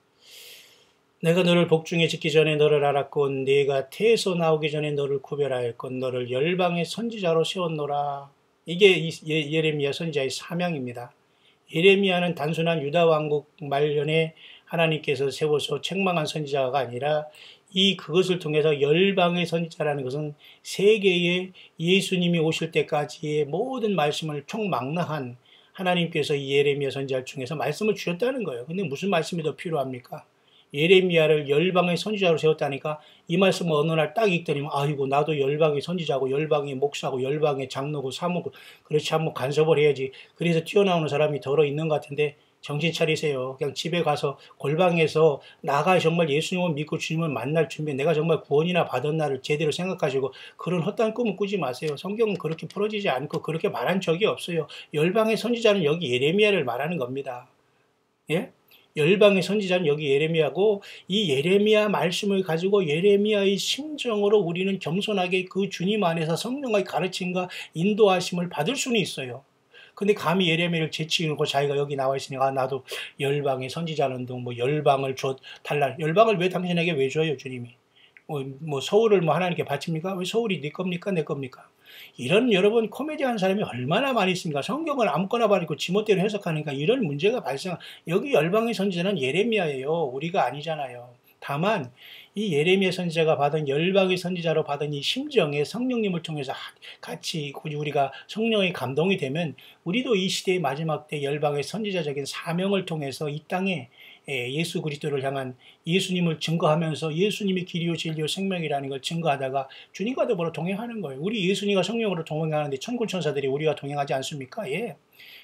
내가 너를 복중에 짓기 전에 너를 알았고 네가 태에서 나오기 전에 너를 구별하였고 너를 열방의 선지자로 세웠노라. 이게 예레미야 선지자의 사명입니다. 예레미야는 단순한 유다 왕국 말년에 하나님께서 세워서 책망한 선지자가 아니라 그것을 통해서 열방의 선지자라는 것은 세계에 예수님이 오실 때까지의 모든 말씀을 총망라한 하나님께서 이 예레미야 선지자 중에서 말씀을 주셨다는 거예요. 근데 무슨 말씀이 더 필요합니까? 예레미야를 열방의 선지자로 세웠다니까 이 말씀을 어느 날 딱 읽더니 아이고 나도 열방의 선지자고 열방의 목사고 열방의 장로고 사모고 그렇지 않으면 간섭을 해야지. 그래서 튀어나오는 사람이 더러 있는 것 같은데 정신 차리세요. 그냥 집에 가서 골방에서 나가 정말 예수님을 믿고 주님을 만날 준비 내가 정말 구원이나 받았나를 제대로 생각하시고 그런 헛된 꿈을 꾸지 마세요. 성경은 그렇게 풀어지지 않고 그렇게 말한 적이 없어요. 열방의 선지자는 여기 예레미야를 말하는 겁니다. 예? 열방의 선지자는 여기 예레미야고 이 예레미야 말씀을 가지고 예레미야의 심정으로 우리는 겸손하게 그 주님 안에서 성령의 가르침과 인도하심을 받을 수는 있어요. 근데 감히 예레미야를 제치고 자기가 여기 나와 있으니까 나도 열방의 선지자는 뭐 열방을 달라. 열방을 왜 당신에게 왜 줘요 주님이? 뭐 서울을 하나님께 바칩니까? 왜 서울이 네 겁니까? 내 겁니까? 이런 여러분 코미디한 사람이 얼마나 많이 있습니까? 성경을 아무거나 버리고 지멋대로 해석하니까 이런 문제가 발생. 여기 열방의 선지자는 예레미야예요. 우리가 아니잖아요. 다만 이 예레미야 선지자가 받은 열방의 선지자로 받은 이 심정에 성령님을 통해서 같이 우리가 성령의 감동이 되면 우리도 이 시대의 마지막 때 열방의 선지자적인 사명을 통해서 이 땅에 예수 그리스도를 향한 예수님을 증거하면서 예수님이 길이요 진리요 생명이라는 걸 증거하다가 주님과 더불어 동행하는 거예요. 우리 예수님과 성령으로 동행하는데 천군 천사들이 우리와 동행하지 않습니까? 예.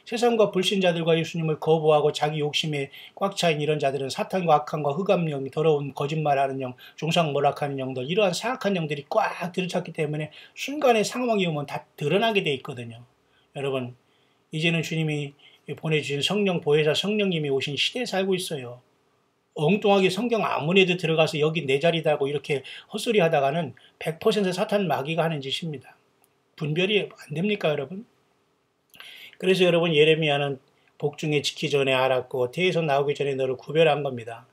세상과 불신자들과 예수님을 거부하고 자기 욕심에 꽉 차인 이런 자들은 사탄과 악함과 흑암령, 더러운 거짓말하는 영, 종상모락하는 영들 이러한 사악한 영들이 꽉 들이찼기 때문에 순간의 상황이 오면 다 드러나게 돼 있거든요. 여러분 이제는 주님이 보내주신 성령 보혜사 성령님이 오신 시대에 살고 있어요. 엉뚱하게 성경 아무래도 들어가서 여기 내 자리다고 이렇게 헛소리 하다가는 100% 사탄 마귀가 하는 짓입니다. 분별이 안 됩니까 여러분? 그래서 여러분 예레미야는 복중에 짓기 전에 알았고 태에서 나오기 전에 너를 구별한 겁니다.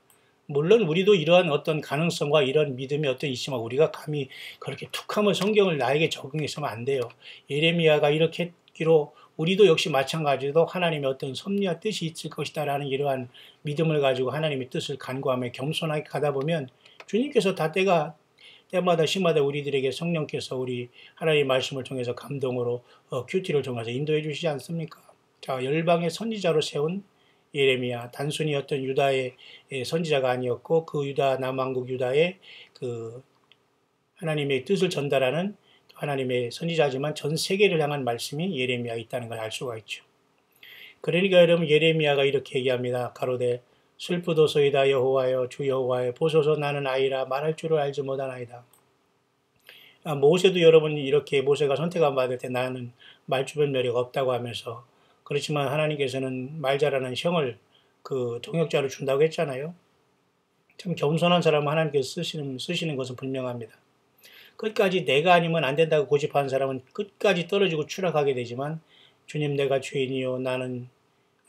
물론 우리도 이러한 어떤 가능성과 이런 믿음이 있지만 우리가 감히 그렇게 툭하면 성경을 나에게 적응해서는 안 돼요. 예레미야가 이렇게 했기로 우리도 역시 마찬가지로 하나님의 어떤 섭리와 뜻이 있을 것이다라는 이러한 믿음을 가지고 하나님의 뜻을 간구하며 겸손하게 가다 보면 주님께서 때마다 시마다 우리들에게 성령께서 우리 하나님의 말씀을 통해서 감동으로 큐티를 통해서 인도해 주시지 않습니까? 자, 열방의 선지자로 세운 예레미야, 단순히 어떤 유다의 선지자가 아니었고 그 유다 남왕국 유다의 그 하나님의 뜻을 전달하는 하나님의 선지자지만 전 세계를 향한 말씀이 예레미야에 있다는 걸 알 수가 있죠. 그러니까 여러분 예레미야가 이렇게 얘기합니다. 가로되 슬프도소이다 여호와여 주 여호와여 보소서 나는 아이라 말할 줄을 알지 못하나이다. 모세도 여러분 이렇게 모세가 선택을 받을 때 나는 말주변멸이 없다고 하면서 그렇지만 하나님께서는 말 잘하는 형을 그 동역자로 준다고 했잖아요. 참 겸손한 사람은 하나님께서 쓰시는 것은 분명합니다. 끝까지 내가 아니면 안 된다고 고집하는 사람은 끝까지 떨어지고 추락하게 되지만 주님 내가 죄인이요 나는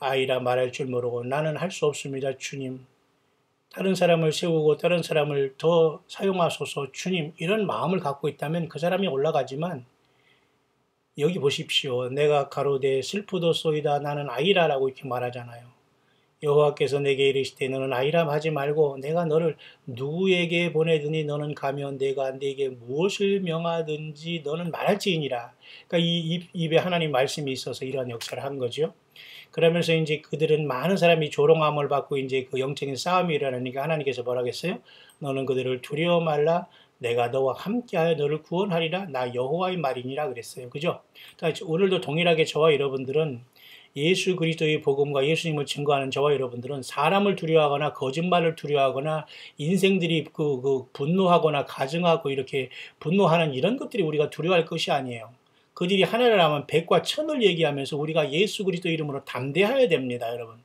아이라 말할 줄 모르고 나는 할 수 없습니다 주님. 다른 사람을 세우고 다른 사람을 더 사용하소서 주님 이런 마음을 갖고 있다면 그 사람이 올라가지만 여기 보십시오. 내가 가로되 슬프도소이다 나는 아이라라고 이렇게 말하잖아요. 여호와께서 내게 이르시되 너는 아이라 하지 말고 내가 너를 누구에게 보내드니 너는 가면 내가 네게 무엇을 명하든지 너는 말할지니라. 그러니까 이 입에 하나님 말씀이 있어서 이러한 역사를 한 거죠. 그러면서 이제 그들은 많은 사람이 조롱함을 받고 이제 그 영적인 싸움이 일어나니까 하나님께서 뭐라 했어요? 너는 그들을 두려워 말라. 내가 너와 함께하여 너를 구원하리라. 나 여호와의 말이니라 그랬어요. 그죠? 그러니까 오늘도 동일하게 저와 여러분들은 예수 그리스도의 복음과 예수님을 증거하는 저와 여러분들은 사람을 두려워하거나 거짓말을 두려워하거나 인생들이 분노하거나 가증하고 이렇게 분노하는 이런 것들이 우리가 두려워할 것이 아니에요. 그들이 하나를 하면 백과 천을 얘기하면서 우리가 예수 그리스도 이름으로 담대해야 됩니다, 여러분.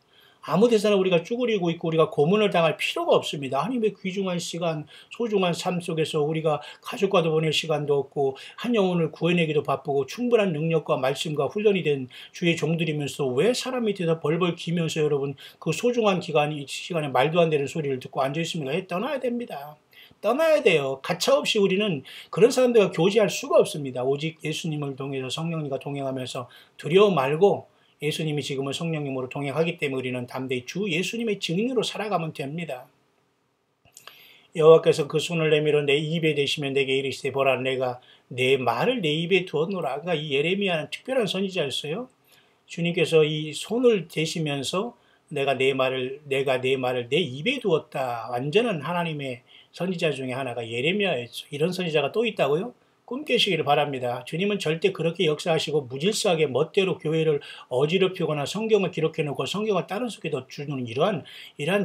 아무 데서나 우리가 쭈그리고 있고 우리가 고문을 당할 필요가 없습니다. 하나님의 귀중한 시간, 소중한 삶 속에서 우리가 가족과도 보낼 시간도 없고 한 영혼을 구해내기도 바쁘고 충분한 능력과 말씀과 훈련이 된 주의 종들이면서 왜 사람 밑에서 벌벌 기면서 여러분 그 소중한 시간에 말도 안 되는 소리를 듣고 앉아있습니까? 떠나야 됩니다. 떠나야 돼요. 가차없이 우리는 그런 사람들과 교제할 수가 없습니다. 오직 예수님을 통해서 성령님과 동행하면서 두려워 말고 예수님이 지금은 성령님으로 동행하기 때문에 우리는 담대히 주 예수님의 증인으로 살아가면 됩니다. 여호와께서 그 손을 내밀어 내 입에 대시면 내게 이르시되 보라 내가 내 말을 내 입에 두었노라. 그러니까 이 예레미야는 특별한 선지자였어요. 주님께서 이 손을 대시면서 내가 내 말을 내 입에 두었다. 완전한 하나님의 선지자 중에 하나가 예레미야였죠. 이런 선지자가 또 있다고요? 꿈 깨시기를 바랍니다. 주님은 절대 그렇게 역사하시고 무질서하게 멋대로 교회를 어지럽히거나 성경을 기록해놓고 성경을 다른 속에다 주는 이러한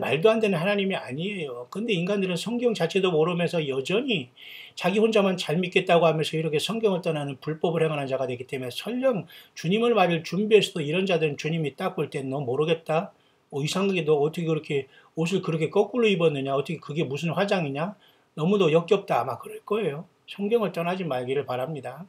말도 안 되는 하나님이 아니에요. 근데 인간들은 성경 자체도 모르면서 여전히 자기 혼자만 잘 믿겠다고 하면서 이렇게 성경을 떠나는 불법을 행하는 자가 되기 때문에 설령 주님을 맞을 준비했어도 이런 자들은 주님이 딱 볼 땐 너 모르겠다. 이상하게 너 어떻게 그렇게 옷을 그렇게 거꾸로 입었느냐. 어떻게 그게 무슨 화장이냐. 너무도 역겹다. 아마 그럴 거예요. 성경을 떠나지 말기를 바랍니다.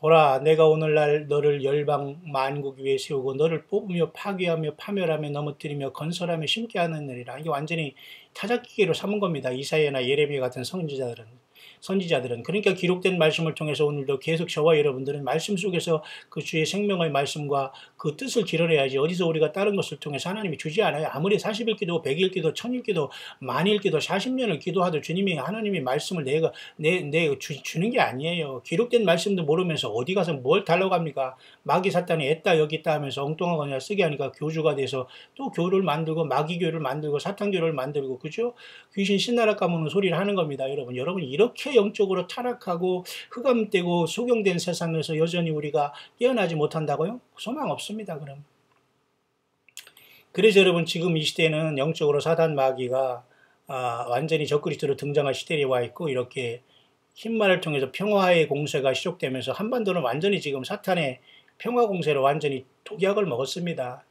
보라 내가 오늘날 너를 열방 만국 위에 세우고 너를 뽑으며 파괴하며 파멸하며 넘어뜨리며 건설하며 심게 하느니라. 이게 완전히 타작기계로 삼은 겁니다. 이사야나 예레미야 같은 선지자들은 그러니까 기록된 말씀을 통해서 오늘도 계속 저와 여러분들은 말씀 속에서 그 주의 생명의 말씀과 그 뜻을 길어내야지 어디서 우리가 다른 것을 통해서 하나님이 주지 않아요. 아무리 40일 기도, 100일 기도, 1000일 기도, 만일 기도, 40년을 기도하도 주님이 하나님의 말씀을 주는 게 아니에요. 기록된 말씀도 모르면서 어디 가서 뭘 달라고 합니까? 마귀 사탄이 애따 여기 있다 하면서 엉뚱한 거냐 쓰게 하니까 교주가 돼서 또 교를 만들고 마귀교를 만들고 사탄교를 만들고 그죠? 귀신 신나라 까먹는 소리를 하는 겁니다. 여러분 이렇게 영적으로 타락하고 흑암되고 소경된 세상에서 여전히 우리가 깨어나지 못한다고요? 소망 없습니다. 그래서 여러분 지금 이 시대는 영적으로 사단 마귀가 완전히 적그리스도로 등장할 시대에 와 있고 이렇게 흰말을 통해서 평화의 공세가 시작되면서 한반도는 완전히 지금 사탄의 평화 공세로 완전히 독약을 먹었습니다.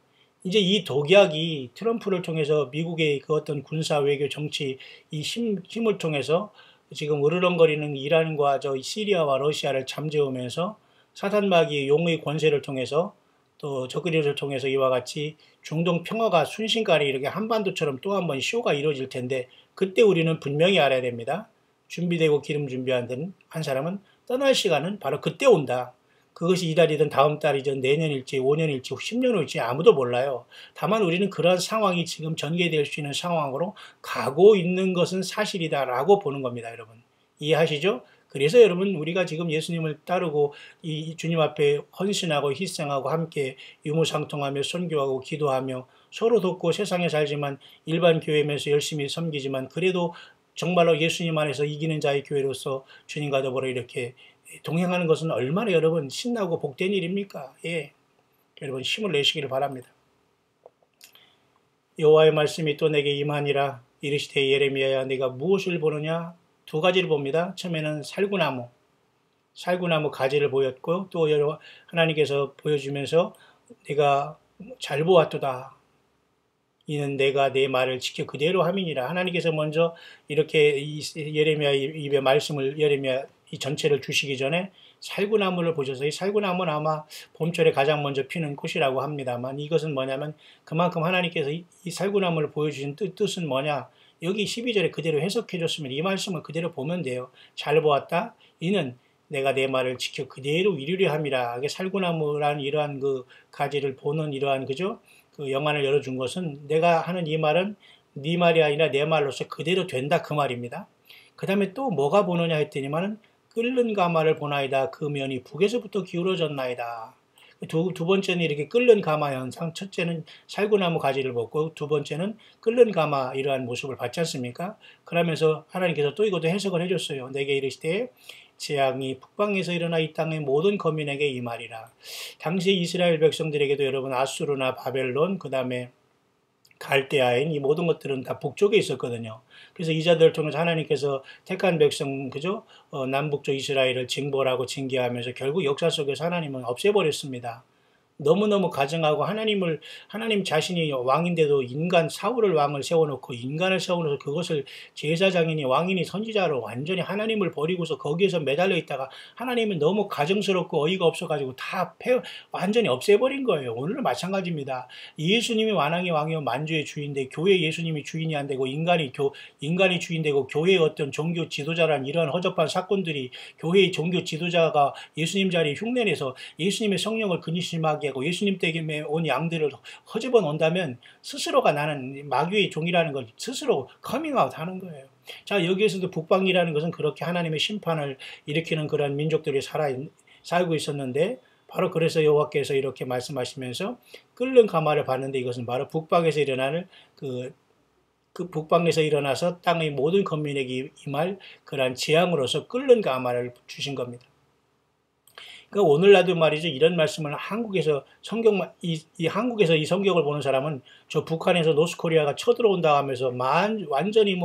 이제 이 독약이 트럼프를 통해서 미국의 그 어떤 군사 외교 정치 이 힘을 통해서 지금 으르렁거리는 이란과 시리아와 러시아를 잠재우면서 사탄마귀의 용의 권세를 통해서 또 적그리스도를 통해서 이와 같이 중동 평화가 순식간에 이렇게 한반도처럼 또 한 번 쇼가 이루어질 텐데 그때 우리는 분명히 알아야 됩니다. 준비되고 기름 준비한 한 사람은 떠날 시간은 바로 그때 온다. 그것이 이달이든 다음 달이든 내년일지 5년일지 10년 후일지 아무도 몰라요. 다만 우리는 그런 상황이 지금 전개될 수 있는 상황으로 가고 있는 것은 사실이다라고 보는 겁니다. 여러분 이해하시죠? 그래서 여러분 우리가 지금 예수님을 따르고 이 주님 앞에 헌신하고 희생하고 함께 유무상통하며 선교하고 기도하며 서로 돕고 세상에 살지만 일반 교회면서 열심히 섬기지만 그래도 정말로 예수님 안에서 이기는 자의 교회로서 주님과 더불어 이렇게 동행하는 것은 얼마나 여러분 신나고 복된 일입니까? 예, 여러분 힘을 내시기를 바랍니다. 여호와의 말씀이 또 내게 임하니라. 이르시되 예레미야야 네가 무엇을 보느냐? 두 가지를 봅니다. 처음에는 살구나무 가지를 보였고 또 하나님께서 보여주면서 내가 잘 보았도다. 이는 내가 내 말을 지켜 그대로 함이니라. 하나님께서 먼저 이렇게 예레미야 입에 말씀을 예레미야 이 전체를 주시기 전에 살구나무를 보셔서 이 살구나무는 아마 봄철에 가장 먼저 피는 꽃이라고 합니다만 이것은 뭐냐면 그만큼 하나님께서 이 살구나무를 보여주신 뜻은 뭐냐? 여기 12절에 그대로 해석해 줬으면 이 말씀을 그대로 보면 돼요. 잘 보았다. 이는 내가 내 말을 지켜 그대로 이루려 함이라. 살구나무라는 이러한 그 가지를 보는 이러한 그죠? 그 영안을 열어준 것은 내가 하는 이 말은 네 말이 아니라 내 말로서 그대로 된다 그 말입니다. 그 다음에 또 뭐가 보느냐 했더니만은 끓는 가마를 보나이다. 그 면이 북에서부터 기울어졌나이다. 두 번째는 이렇게 끓는 가마 현상. 첫째는 살구나무 가지를 보고 두 번째는 끓는 가마 이러한 모습을 봤지 않습니까? 그러면서 하나님께서 또 이것도 해석을 해줬어요. 내게 이르시되 재앙이 북방에서 일어나 이 땅의 모든 거민에게 임하리라. 당시 이스라엘 백성들에게도 여러분 아수르나 바벨론 그 다음에 갈대아인 이 모든 것들은 다 북쪽에 있었거든요. 그래서 이 자들을 통해서 하나님께서 택한 백성 그죠? 남북쪽 이스라엘을 징벌하고 징계하면서 결국 역사 속에서 하나님은 없애버렸습니다. 너무너무 가증하고 하나님 자신이 왕인데도 인간 사울을 왕을 세워놓고 인간을 세워놓고 그것을 제사장이니 왕이니 선지자로 완전히 하나님을 버리고서 거기에서 매달려 있다가 하나님은 너무 가증스럽고 어이가 없어가지고 완전히 없애버린 거예요. 오늘은 마찬가지입니다. 예수님이 완왕의 왕이요 만주의 주인데 교회 예수님이 주인이 안 되고 인간이 주인 되고 교회의 어떤 종교 지도자란 이러한 허접한 사건들이 교회의 종교 지도자가 예수님 자리에 흉내내서 예수님의 성령을 근심하게 하고 예수님 댁에 온 양들을 허집어 놓는다면 스스로가 나는 마귀의 종이라는 걸 스스로 커밍아웃 하는 거예요. 자, 여기에서도 북방이라는 것은 그렇게 하나님의 심판을 일으키는 그런 민족들이 살고 있었는데 바로 그래서 여호와께서 이렇게 말씀하시면서 끓는 가마를 봤는데 이것은 바로 북방에서 일어나는 그 북방에서 일어나서 땅의 모든 건민에게 임할 그러한 재앙으로서 끓는 가마를 주신 겁니다. 그러니까 오늘날도 말이죠. 이런 말씀을 한국에서 한국에서 이 성경을 보는 사람은 저 북한에서 노스코리아가 쳐들어온다 하면서 완전히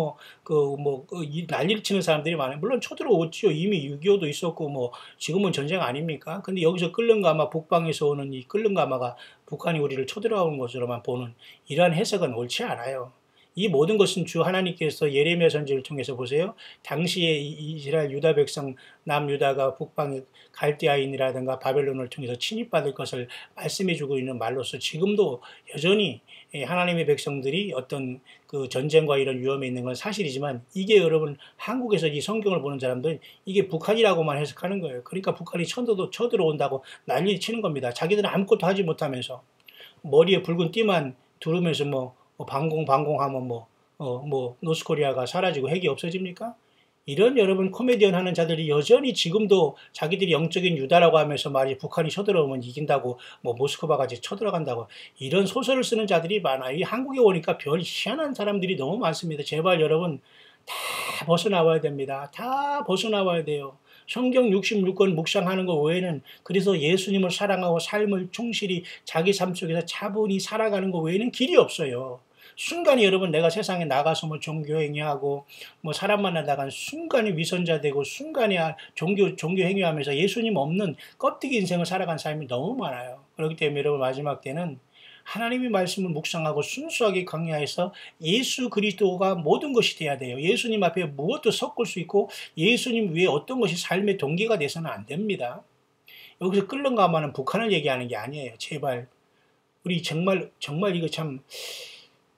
난리를 치는 사람들이 많아요. 물론 쳐들어오지요. 이미 6.25도 있었고 지금은 전쟁 아닙니까? 근데 여기서 끓는 가마, 북방에서 오는 이 끓는 가마가 북한이 우리를 쳐들어오는 것으로만 보는 이러한 해석은 옳지 않아요. 이 모든 것은 주 하나님께서 예레미야 선지를 통해서 보세요. 당시에 이스라엘 유다 백성 남유다가 북방의 갈대아인이라든가 바벨론을 통해서 침입받을 것을 말씀해주고 있는 말로서 지금도 여전히 하나님의 백성들이 어떤 그 전쟁과 이런 위험에 있는 건 사실이지만 이게 여러분 한국에서 이 성경을 보는 사람들은 이게 북한이라고만 해석하는 거예요. 그러니까 북한이 쳐들어온다고 난리 치는 겁니다. 자기들은 아무것도 하지 못하면서 머리에 붉은 띠만 두르면서 방공하면 노스코리아가 사라지고 핵이 없어집니까? 이런 여러분 코미디언 하는 자들이 여전히 지금도 자기들이 영적인 유다라고 하면서 북한이 쳐들어오면 이긴다고 모스크바 같이 쳐들어간다고 이런 소설을 쓰는 자들이 많아요. 이 한국에 오니까 별 희한한 사람들이 너무 많습니다. 제발 여러분 다 벗어나와야 됩니다. 다 벗어나와야 돼요. 성경 66권 묵상하는 것 외에는 그래서 예수님을 사랑하고 삶을 충실히 자기 삶 속에서 차분히 살아가는 것 외에는 길이 없어요. 순간이 여러분 내가 세상에 나가서 종교행위하고 사람 만나다가 순간이 위선자 되고 순간에 종교행위하면서 예수님 없는 껍데기 인생을 살아간 사람이 너무 많아요. 그렇기 때문에 여러분 마지막 때는 하나님의 말씀을 묵상하고 순수하게 강야해서 예수 그리스도가 모든 것이 돼야 돼요. 예수님 앞에 무엇도 섞을 수 있고 예수님 위에 어떤 것이 삶의 동기가 돼서는 안 됩니다. 여기서 끓는 가마는 북한을 얘기하는 게 아니에요. 제발 우리 정말 이거 참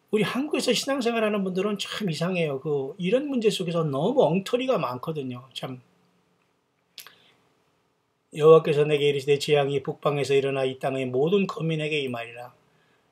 우리 한국에서 신앙생활하는 분들은 참 이상해요. 이런 문제 속에서 너무 엉터리가 많거든요. 참 여호와께서 내게 이르시되 재앙이 북방에서 일어나 이 땅의 모든 거민에게 임하리라.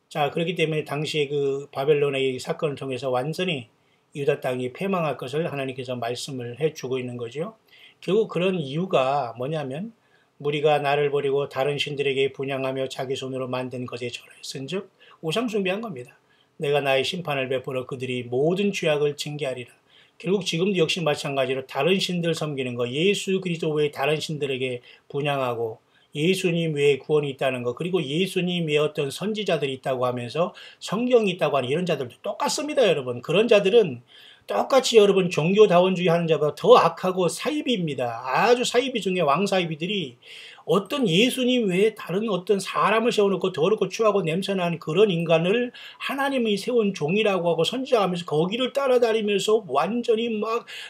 자, 그렇기 때문에 당시에 그 바벨론의 사건을 통해서 완전히 유다 땅이 패망할 것을 하나님께서 말씀을 해주고 있는 거죠. 결국 그런 이유가 뭐냐면 무리가 나를 버리고 다른 신들에게 분향하며 자기 손으로 만든 것에 절하였은즉 우상 숭배한 겁니다. 내가 나의 심판을 베풀어 그들이 모든 죄악을 징계하리라. 결국 지금도 역시 마찬가지로 다른 신들 섬기는 거, 예수 그리스도 외에 다른 신들에게 분향하고 예수님 외에 구원이 있다는 거, 그리고 예수님 외에 어떤 선지자들이 있다고 하면서 성경이 있다고 하는 이런 자들도 똑같습니다, 여러분. 그런 자들은 똑같이 여러분 종교다원주의 하는 자보다 더 악하고 사이비입니다. 아주 사이비 중에 왕사이비들이 어떤 예수님 외에 다른 어떤 사람을 세워놓고 더럽고 추하고 냄새나는 그런 인간을 하나님이 세운 종이라고 하고 선지자하면서 거기를 따라다니면서 완전히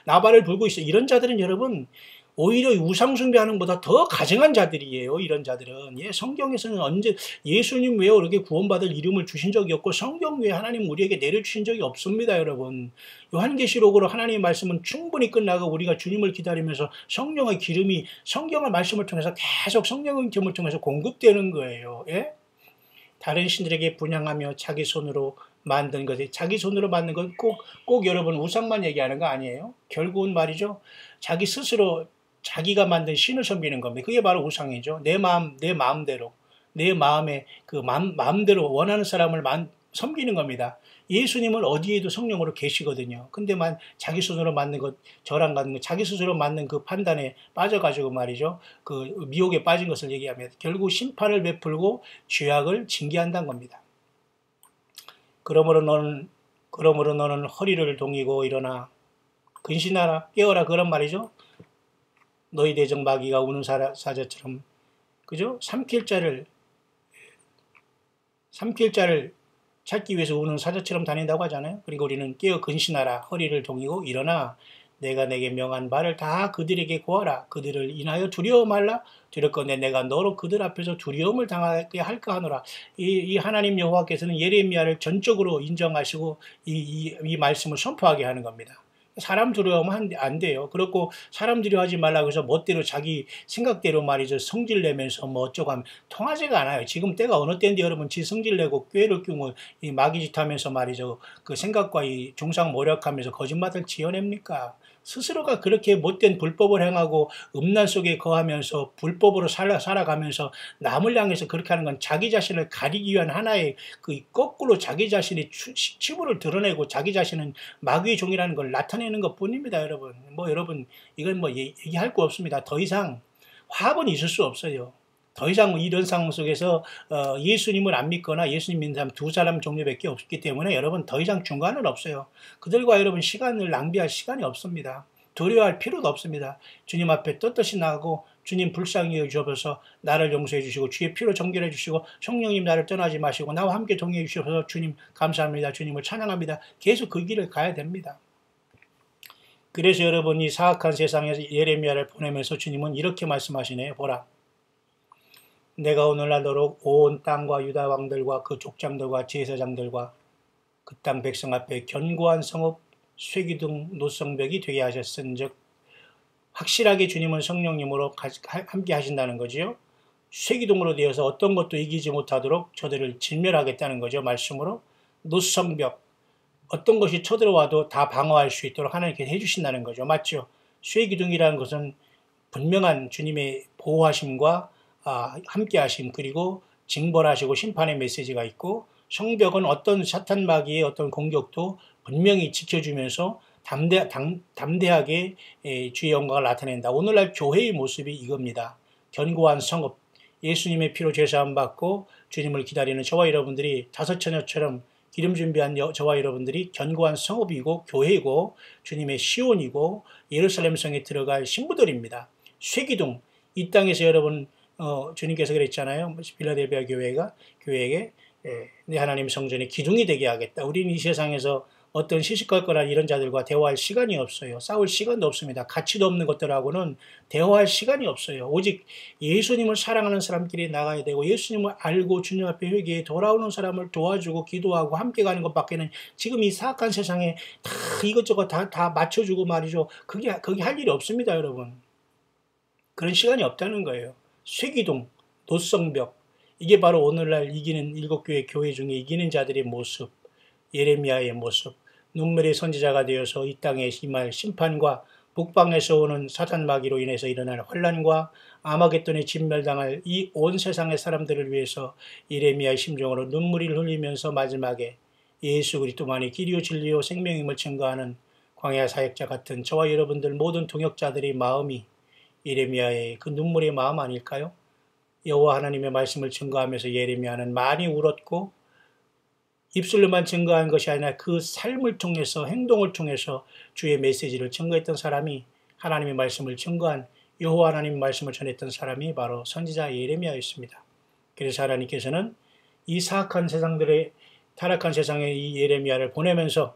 나발을 불고 있어요. 이런 자들은 여러분 오히려 우상숭배하는 것보다 더 가증한 자들이에요. 이런 자들은. 성경에서는 언제 예수님 외에 이렇게 구원받을 이름을 주신 적이 없고 성경 외에 하나님 우리에게 내려주신 적이 없습니다. 여러분. 요한계시록으로 하나님의 말씀은 충분히 끝나고 우리가 주님을 기다리면서 성령의 기름이 성경의 말씀을 통해서 계속 성령의 기름을 통해서 공급되는 거예요. 다른 신들에게 분향하며 자기 손으로 만든 것이 자기 손으로 만든 건 꼭 여러분 우상만 얘기하는 거 아니에요. 결국은 말이죠. 자기 스스로 자기가 만든 신을 섬기는 겁니다. 그게 바로 우상이죠. 내 마음대로 내 마음에 마음대로 원하는 사람을 섬기는 겁니다. 예수님은 어디에도 성령으로 계시거든요. 근데 자기 스스로 만든 것, 저랑 같은 거, 자기 스스로 만든 그 판단에 빠져가지고 말이죠. 그 미혹에 빠진 것을 얘기하면 결국 심판을 베풀고 죄악을 징계한다는 겁니다. 그러므로 너는 허리를 동이고 일어나 근신하라 깨어라 그런 말이죠. 너희 대적 마귀가 우는 사자처럼 그죠? 삼킬 자를 삼킬자를 찾기 위해서 우는 사자처럼 다닌다고 하잖아요. 그리고 우리는 깨어 근신하라, 허리를 동이고 일어나 내가 내게 명한 바를 다 그들에게 고하라. 그들을 인하여 두려워 말라. 두렵건대 내가 너로 그들 앞에서 두려움을 당하게 할까 하노라. 이 하나님 여호와께서는 예레미야를 전적으로 인정하시고 이 말씀을 선포하게 하는 겁니다. 사람 두려워하면 안 돼요. 그렇고 사람 두려워하지 말라고 해서 멋대로 자기 생각대로 말이죠. 성질 내면서 뭐 어쩌고 하면 통하지가 않아요. 지금 때가 어느 때인데 여러분 지 성질 내고 꾀를 끼고 이 마귀짓 하면서 말이죠. 그 생각과 이 중상 모략하면서 거짓말을 지어냅니까? 스스로가 그렇게 못된 불법을 행하고 음란 속에 거하면서 불법으로 살아가면서 남을 향해서 그렇게 하는 건 자기 자신을 가리기 위한 하나의 그 거꾸로 자기 자신의 치부를 드러내고 자기 자신은 마귀의 종이라는 걸 나타내는 것 뿐입니다, 여러분. 여러분, 이건 얘기할 거 없습니다. 더 이상 화합은 있을 수 없어요. 더 이상 이런 상황 속에서 예수님을 안 믿거나 예수님 믿는 사람 두 사람 종류밖에 없기 때문에 여러분 더 이상 중간은 없어요. 그들과 여러분 시간을 낭비할 시간이 없습니다. 두려워할 필요도 없습니다. 주님 앞에 떳떳이 나가고 주님 불쌍히 여주셔서 나를 용서해 주시고 주의 피로 정결해 주시고 성령님 나를 떠나지 마시고 나와 함께 동행해 주셔서 주님 감사합니다. 주님을 찬양합니다. 계속 그 길을 가야 됩니다. 그래서 여러분 이 사악한 세상에서 예레미야를 보내면서 주님은 이렇게 말씀하시네요. 보라. 내가 오늘날 너로 온 땅과 유다 왕들과 그 족장들과 제사장들과 그 땅 백성 앞에 견고한 성읍 쇠기둥 노성벽이 되게 하셨은즉 확실하게 주님은 성령님으로 함께 하신다는 거지요. 쇠기둥으로 되어서 어떤 것도 이기지 못하도록 저들을 진멸하겠다는 거죠. 말씀으로 노성벽 어떤 것이 쳐들어와도 다 방어할 수 있도록 하나님께서 해주신다는 거죠. 맞죠? 쇠기둥이라는 것은 분명한 주님의 보호하심과 함께하심 그리고 징벌하시고 심판의 메시지가 있고 성벽은 어떤 사탄 마귀의 어떤 공격도 분명히 지켜주면서 담대하게 주의 영광을 나타낸다. 오늘날 교회의 모습이 이겁니다. 견고한 성읍, 예수님의 피로 죄사함 받고 주님을 기다리는 저와 여러분들이 다섯 처녀처럼 기름 준비한 저와 여러분들이 견고한 성읍이고 교회이고 주님의 시온이고 예루살렘 성에 들어갈 신부들입니다. 쇠기둥, 이 땅에서 여러분 주님께서 그랬잖아요. 빌라델비아 교회에게 내 하나님 성전의 기둥이 되게 하겠다. 우리는 이 세상에서 어떤 시시껄껄한 이런 자들과 대화할 시간이 없어요. 싸울 시간도 없습니다. 가치도 없는 것들하고는 대화할 시간이 없어요. 오직 예수님을 사랑하는 사람끼리 나가야 되고 예수님을 알고 주님 앞에 회개에 돌아오는 사람을 도와주고 기도하고 함께 가는 것밖에는 지금 이 사악한 세상에 다 이것저것 다 맞춰주고 말이죠. 그게 할 일이 없습니다, 여러분. 그런 시간이 없다는 거예요. 쇠기둥, 노성벽, 이게 바로 오늘날 이기는 일곱 교회 중에 이기는 자들의 모습, 예레미야의 모습, 눈물의 선지자가 되어서 이 땅에 임할 심판과 북방에서 오는 사탄 마귀로 인해서 일어날 환난과 아마겟돈에 진멸당할 이 온 세상의 사람들을 위해서 예레미야의 심정으로 눈물을 흘리면서 마지막에 예수 그리스도만이 길이요 진리요 생명임을 증거하는 광야 사역자 같은 저와 여러분들 모든 동역자들의 마음이 예레미야의 그 눈물의 마음 아닐까요? 여호와 하나님의 말씀을 증거하면서 예레미야는 많이 울었고 입술로만 증거한 것이 아니라 그 삶을 통해서 행동을 통해서 주의 메시지를 증거했던 사람이 하나님의 말씀을 증거한 여호와 하나님의 말씀을 전했던 사람이 바로 선지자 예레미야였습니다. 그래서 하나님께서는 이 사악한 세상들의 타락한 세상에 이 예레미야를 보내면서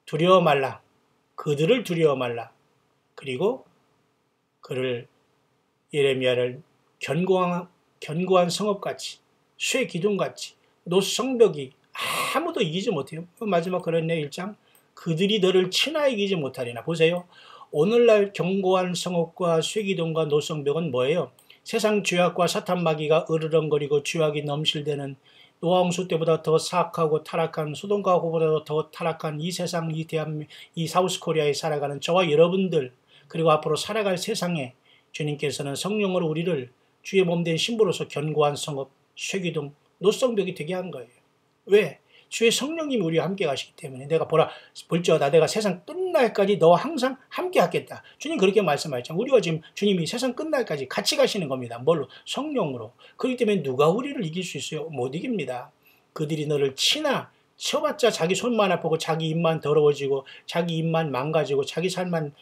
두려워 말라. 그들을 두려워 말라. 그리고 그를 예레미야를 견고한 성읍같이 쇠기둥같이 노성벽이 아무도 이기지 못해요. 마지막 그랬네 1장. 그들이 너를 치나 이기지 못하리나. 보세요. 오늘날 견고한 성읍과 쇠기둥과 노성벽은 뭐예요? 세상 죄악과 사탄 마귀가 으르렁거리고 죄악이 넘실대는 노아홍수 때보다 더 사악하고 타락한 소돔과 고보다 더 타락한 이 세상, 이 사우스코리아에 살아가는 저와 여러분들 그리고 앞으로 살아갈 세상에 주님께서는 성령으로 우리를 주의 몸된 신부로서 견고한 성읍, 쇠기둥, 노성벽이 되게 한 거예요. 왜? 주의 성령님이 우리와 함께 가시기 때문에 내가 볼지어다 내가 세상 끝날까지 너와 항상 함께 하겠다. 주님 그렇게 말씀하셨잖아요. 우리가 지금 주님이 세상 끝날까지 같이 가시는 겁니다. 뭘로? 성령으로. 그렇기 때문에 누가 우리를 이길 수 있어요? 못 이깁니다. 그들이 너를 치나 쳐봤자 자기 손만 아프고 자기 입만 더러워지고 자기 입만 망가지고 자기 삶만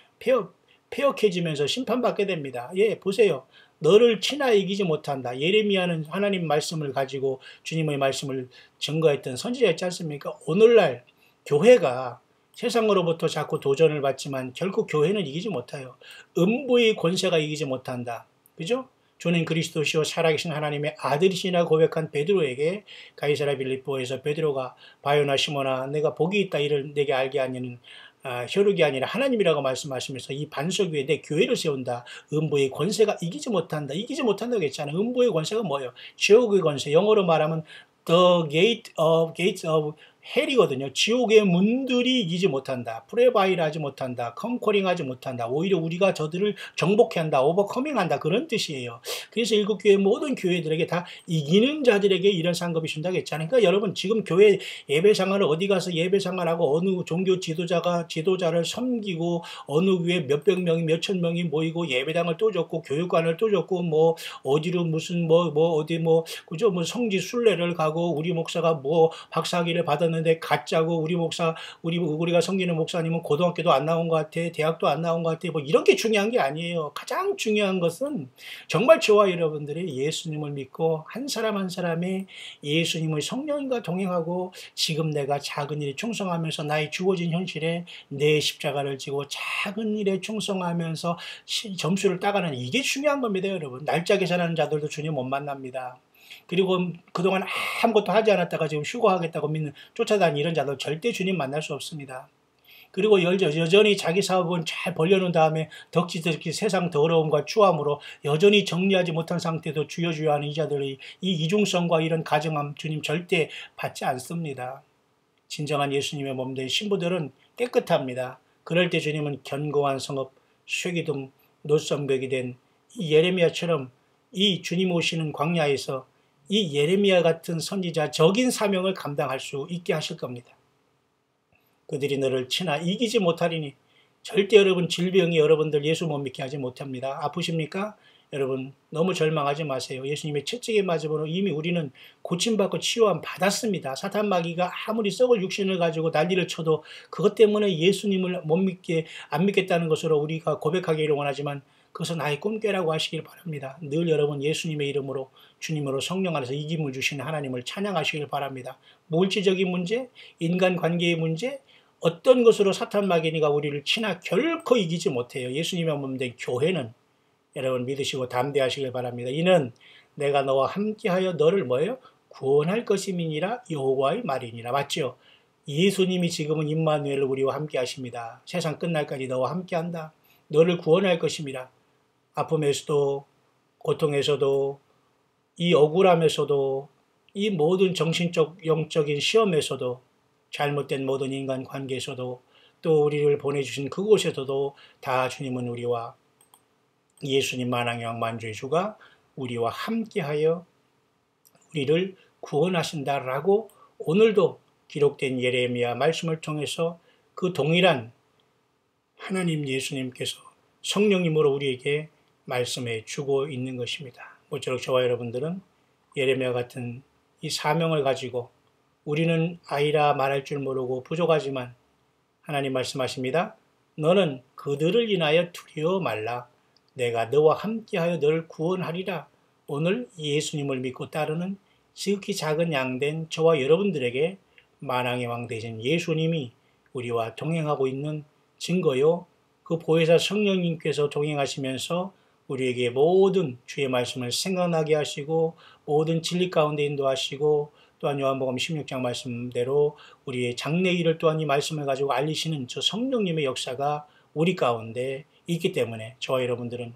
폐역해지면서 심판받게 됩니다. 예, 보세요. 너를 치나 이기지 못한다. 예레미야는 하나님 말씀을 가지고 주님의 말씀을 증거했던 선지자였지 않습니까? 오늘날 교회가 세상으로부터 자꾸 도전을 받지만 결국 교회는 이기지 못해요. 음부의 권세가 이기지 못한다. 그죠? 주는 그리스도시요 살아계신 하나님의 아들이시나 고백한 베드로에게 가이사랴 빌립보에서 베드로가 바요나 시몬아 내가 복이 있다 이를 내게 알게 하니는 혈육이 아니라 하나님이라고 말씀하시면서 이 반석 위에 내 교회를 세운다. 음부의 권세가 이기지 못한다. 이기지 못한다고 했잖아요. 음부의 권세가 뭐예요? 지옥의 권세. 영어로 말하면 gates of 헬이거든요. 지옥의 문들이 이기지 못한다. 프레바이를 하지 못한다. 컨코링하지 못한다. 오히려 우리가 저들을 정복해 한다. 오버커밍한다. 그런 뜻이에요. 그래서 일곱 교회 모든 교회들에게 다 이기는 자들에게 이런 상급이 준다고 했잖아요. 그러니까 여러분 지금 교회 예배상을 어디 가서 예배상을 하고 어느 종교 지도자를 섬기고 어느 교회 몇백 명이 몇천 명이 모이고 예배당을 또 줬고 교육관을 또 줬고 뭐 어디로 무슨 어디 그죠? 뭐 성지 순례를 가고 우리 목사가 뭐 박사학위를 받았는데 가짜고 우리 목사 우리가 섬기는 목사님은 고등학교도 안 나온 것 같아. 대학도 안 나온 것 같아. 뭐 이런 게 중요한 게 아니에요. 가장 중요한 것은 정말 저와 여러분들이 예수님을 믿고 한 사람 한 사람의 예수님의 성령과 동행하고 지금 내가 작은 일에 충성하면서 나의 주어진 현실에 내 십자가를 지고 작은 일에 충성하면서 점수를 따가는 이게 중요한 겁니다, 여러분. 날짜 계산하는 자들도 주님 못 만납니다. 그리고 그동안 아무것도 하지 않았다가 지금 휴거하겠다고 쫓아다니는 이런 자들 절대 주님 만날 수 없습니다. 그리고 여전히 자기 사업은 잘 벌려놓은 다음에 덕지덕지 세상 더러움과 추함으로 여전히 정리하지 못한 상태도 주여 하는 이 자들의 이 이중성과 이런 가정함 주님 절대 받지 않습니다. 진정한 예수님의 몸된 신부들은 깨끗합니다. 그럴 때 주님은 견고한 성읍, 쇠기둥, 노선벽이 된 이 예레미야처럼 이 주님 오시는 광야에서 이 예레미야 같은 선지자적인 사명을 감당할 수 있게 하실 겁니다. 그들이 너를 치나 이기지 못하리니 절대 여러분 질병이 여러분들 예수 못 믿게 하지 못합니다. 아프십니까? 여러분 너무 절망하지 마세요. 예수님의 채찍에 맞음으로 이미 우리는 고침받고 치유함 받았습니다. 사탄 마귀가 아무리 썩을 육신을 가지고 난리를 쳐도 그것 때문에 예수님을 안 믿겠다는 것으로 우리가 고백하기를 원하지만 그것은 나의 꿈깨라고 하시길 바랍니다. 늘 여러분 예수님의 이름으로 주님으로 성령 안에서 이김을 주시는 하나님을 찬양하시길 바랍니다. 물질적인 문제, 인간관계의 문제, 어떤 것으로 사탄 마귀니가 우리를 치나 결코 이기지 못해요. 예수님의 몸된 교회는 여러분 믿으시고 담대하시길 바랍니다. 이는 내가 너와 함께하여 너를 뭐예요? 구원할 것임이니라 여호와의 말이니라. 맞죠? 예수님이 지금은 임마누엘 우리와 함께 하십니다. 세상 끝날까지 너와 함께한다. 너를 구원할 것임이라. 아픔에서도 고통에서도 이 억울함에서도 이 모든 정신적 영적인 시험에서도 잘못된 모든 인간 관계에서도 또 우리를 보내주신 그곳에서도 다 주님은 우리와 예수님 만왕의 왕 만주의 주가 우리와 함께하여 우리를 구원하신다라고 오늘도 기록된 예레미야 말씀을 통해서 그 동일한 하나님 예수님께서 성령님으로 우리에게 말씀해 주고 있는 것입니다. 모쪼록 저와 여러분들은 예레미야 같은 이 사명을 가지고 우리는 아이라 말할 줄 모르고 부족하지만 하나님 말씀하십니다. 너는 그들을 인하여 두려워 말라. 내가 너와 함께하여 너를 구원하리라. 오늘 예수님을 믿고 따르는 지극히 작은 양된 저와 여러분들에게 만왕의 왕 되신 예수님이 우리와 동행하고 있는 증거요. 그 보혜사 성령님께서 동행하시면서 우리에게 모든 주의 말씀을 생각나게 하시고 모든 진리 가운데 인도하시고 또한 요한복음 16장 말씀대로 우리의 장래일을 또한 이 말씀을 가지고 알리시는 저 성령님의 역사가 우리 가운데 있기 때문에 저와 여러분들은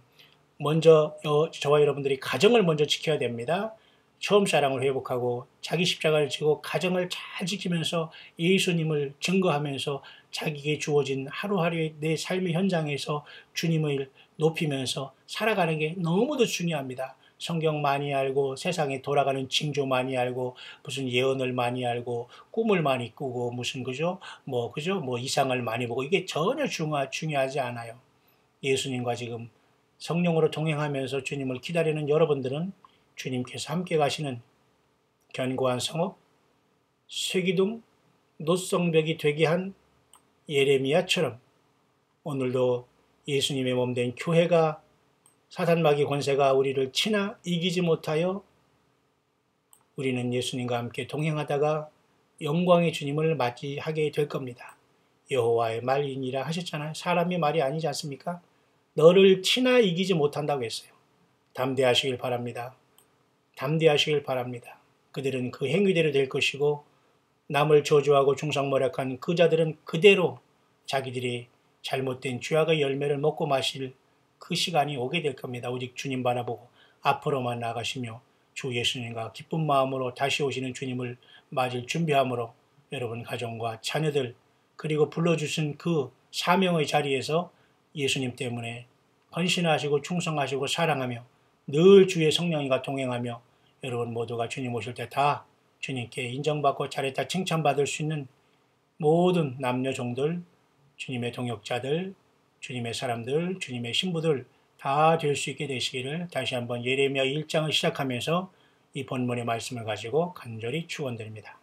먼저 저와 여러분들이 가정을 먼저 지켜야 됩니다. 처음 사랑을 회복하고 자기 십자가를 지고 가정을 잘 지키면서 예수님을 증거하면서 자기에게 주어진 하루하루의 내 삶의 현장에서 주님을 높이면서 살아가는 게 너무도 중요합니다. 성경 많이 알고 세상에 돌아가는 징조 많이 알고 무슨 예언을 많이 알고 꿈을 많이 꾸고 무슨 그죠? 뭐 이상을 많이 보고 이게 전혀 중요하지 않아요. 예수님과 지금 성령으로 동행하면서 주님을 기다리는 여러분들은 주님께서 함께 가시는 견고한 성읍, 쇠기둥, 노성벽이 되게 한 예레미야처럼 오늘도 예수님의 몸된 교회가 사단 마귀 권세가 우리를 치나 이기지 못하여 우리는 예수님과 함께 동행하다가 영광의 주님을 맞이하게 될 겁니다. 여호와의 말이니라 하셨잖아요. 사람의 말이 아니지 않습니까? 너를 치나 이기지 못한다고 했어요. 담대하시길 바랍니다. 담대하시길 바랍니다. 그들은 그 행위대로 될 것이고 남을 저주하고 중상모략한 그 자들은 그대로 자기들이 잘못된 죄악의 열매를 먹고 마실 그 시간이 오게 될 겁니다. 오직 주님 바라보고 앞으로만 나가시며 주 예수님과 기쁜 마음으로 다시 오시는 주님을 맞을 준비함으로 여러분 가정과 자녀들 그리고 불러주신 그 사명의 자리에서 예수님 때문에 헌신하시고 충성하시고 사랑하며 늘 주의 성령님과 동행하며 여러분 모두가 주님 오실 때 다 주님께 인정받고 잘했다 칭찬받을 수 있는 모든 남녀 종들, 주님의 동역자들, 주님의 사람들, 주님의 신부들 다 될 수 있게 되시기를 다시 한번 예레미야 1장을 시작하면서 이 본문의 말씀을 가지고 간절히 축원드립니다.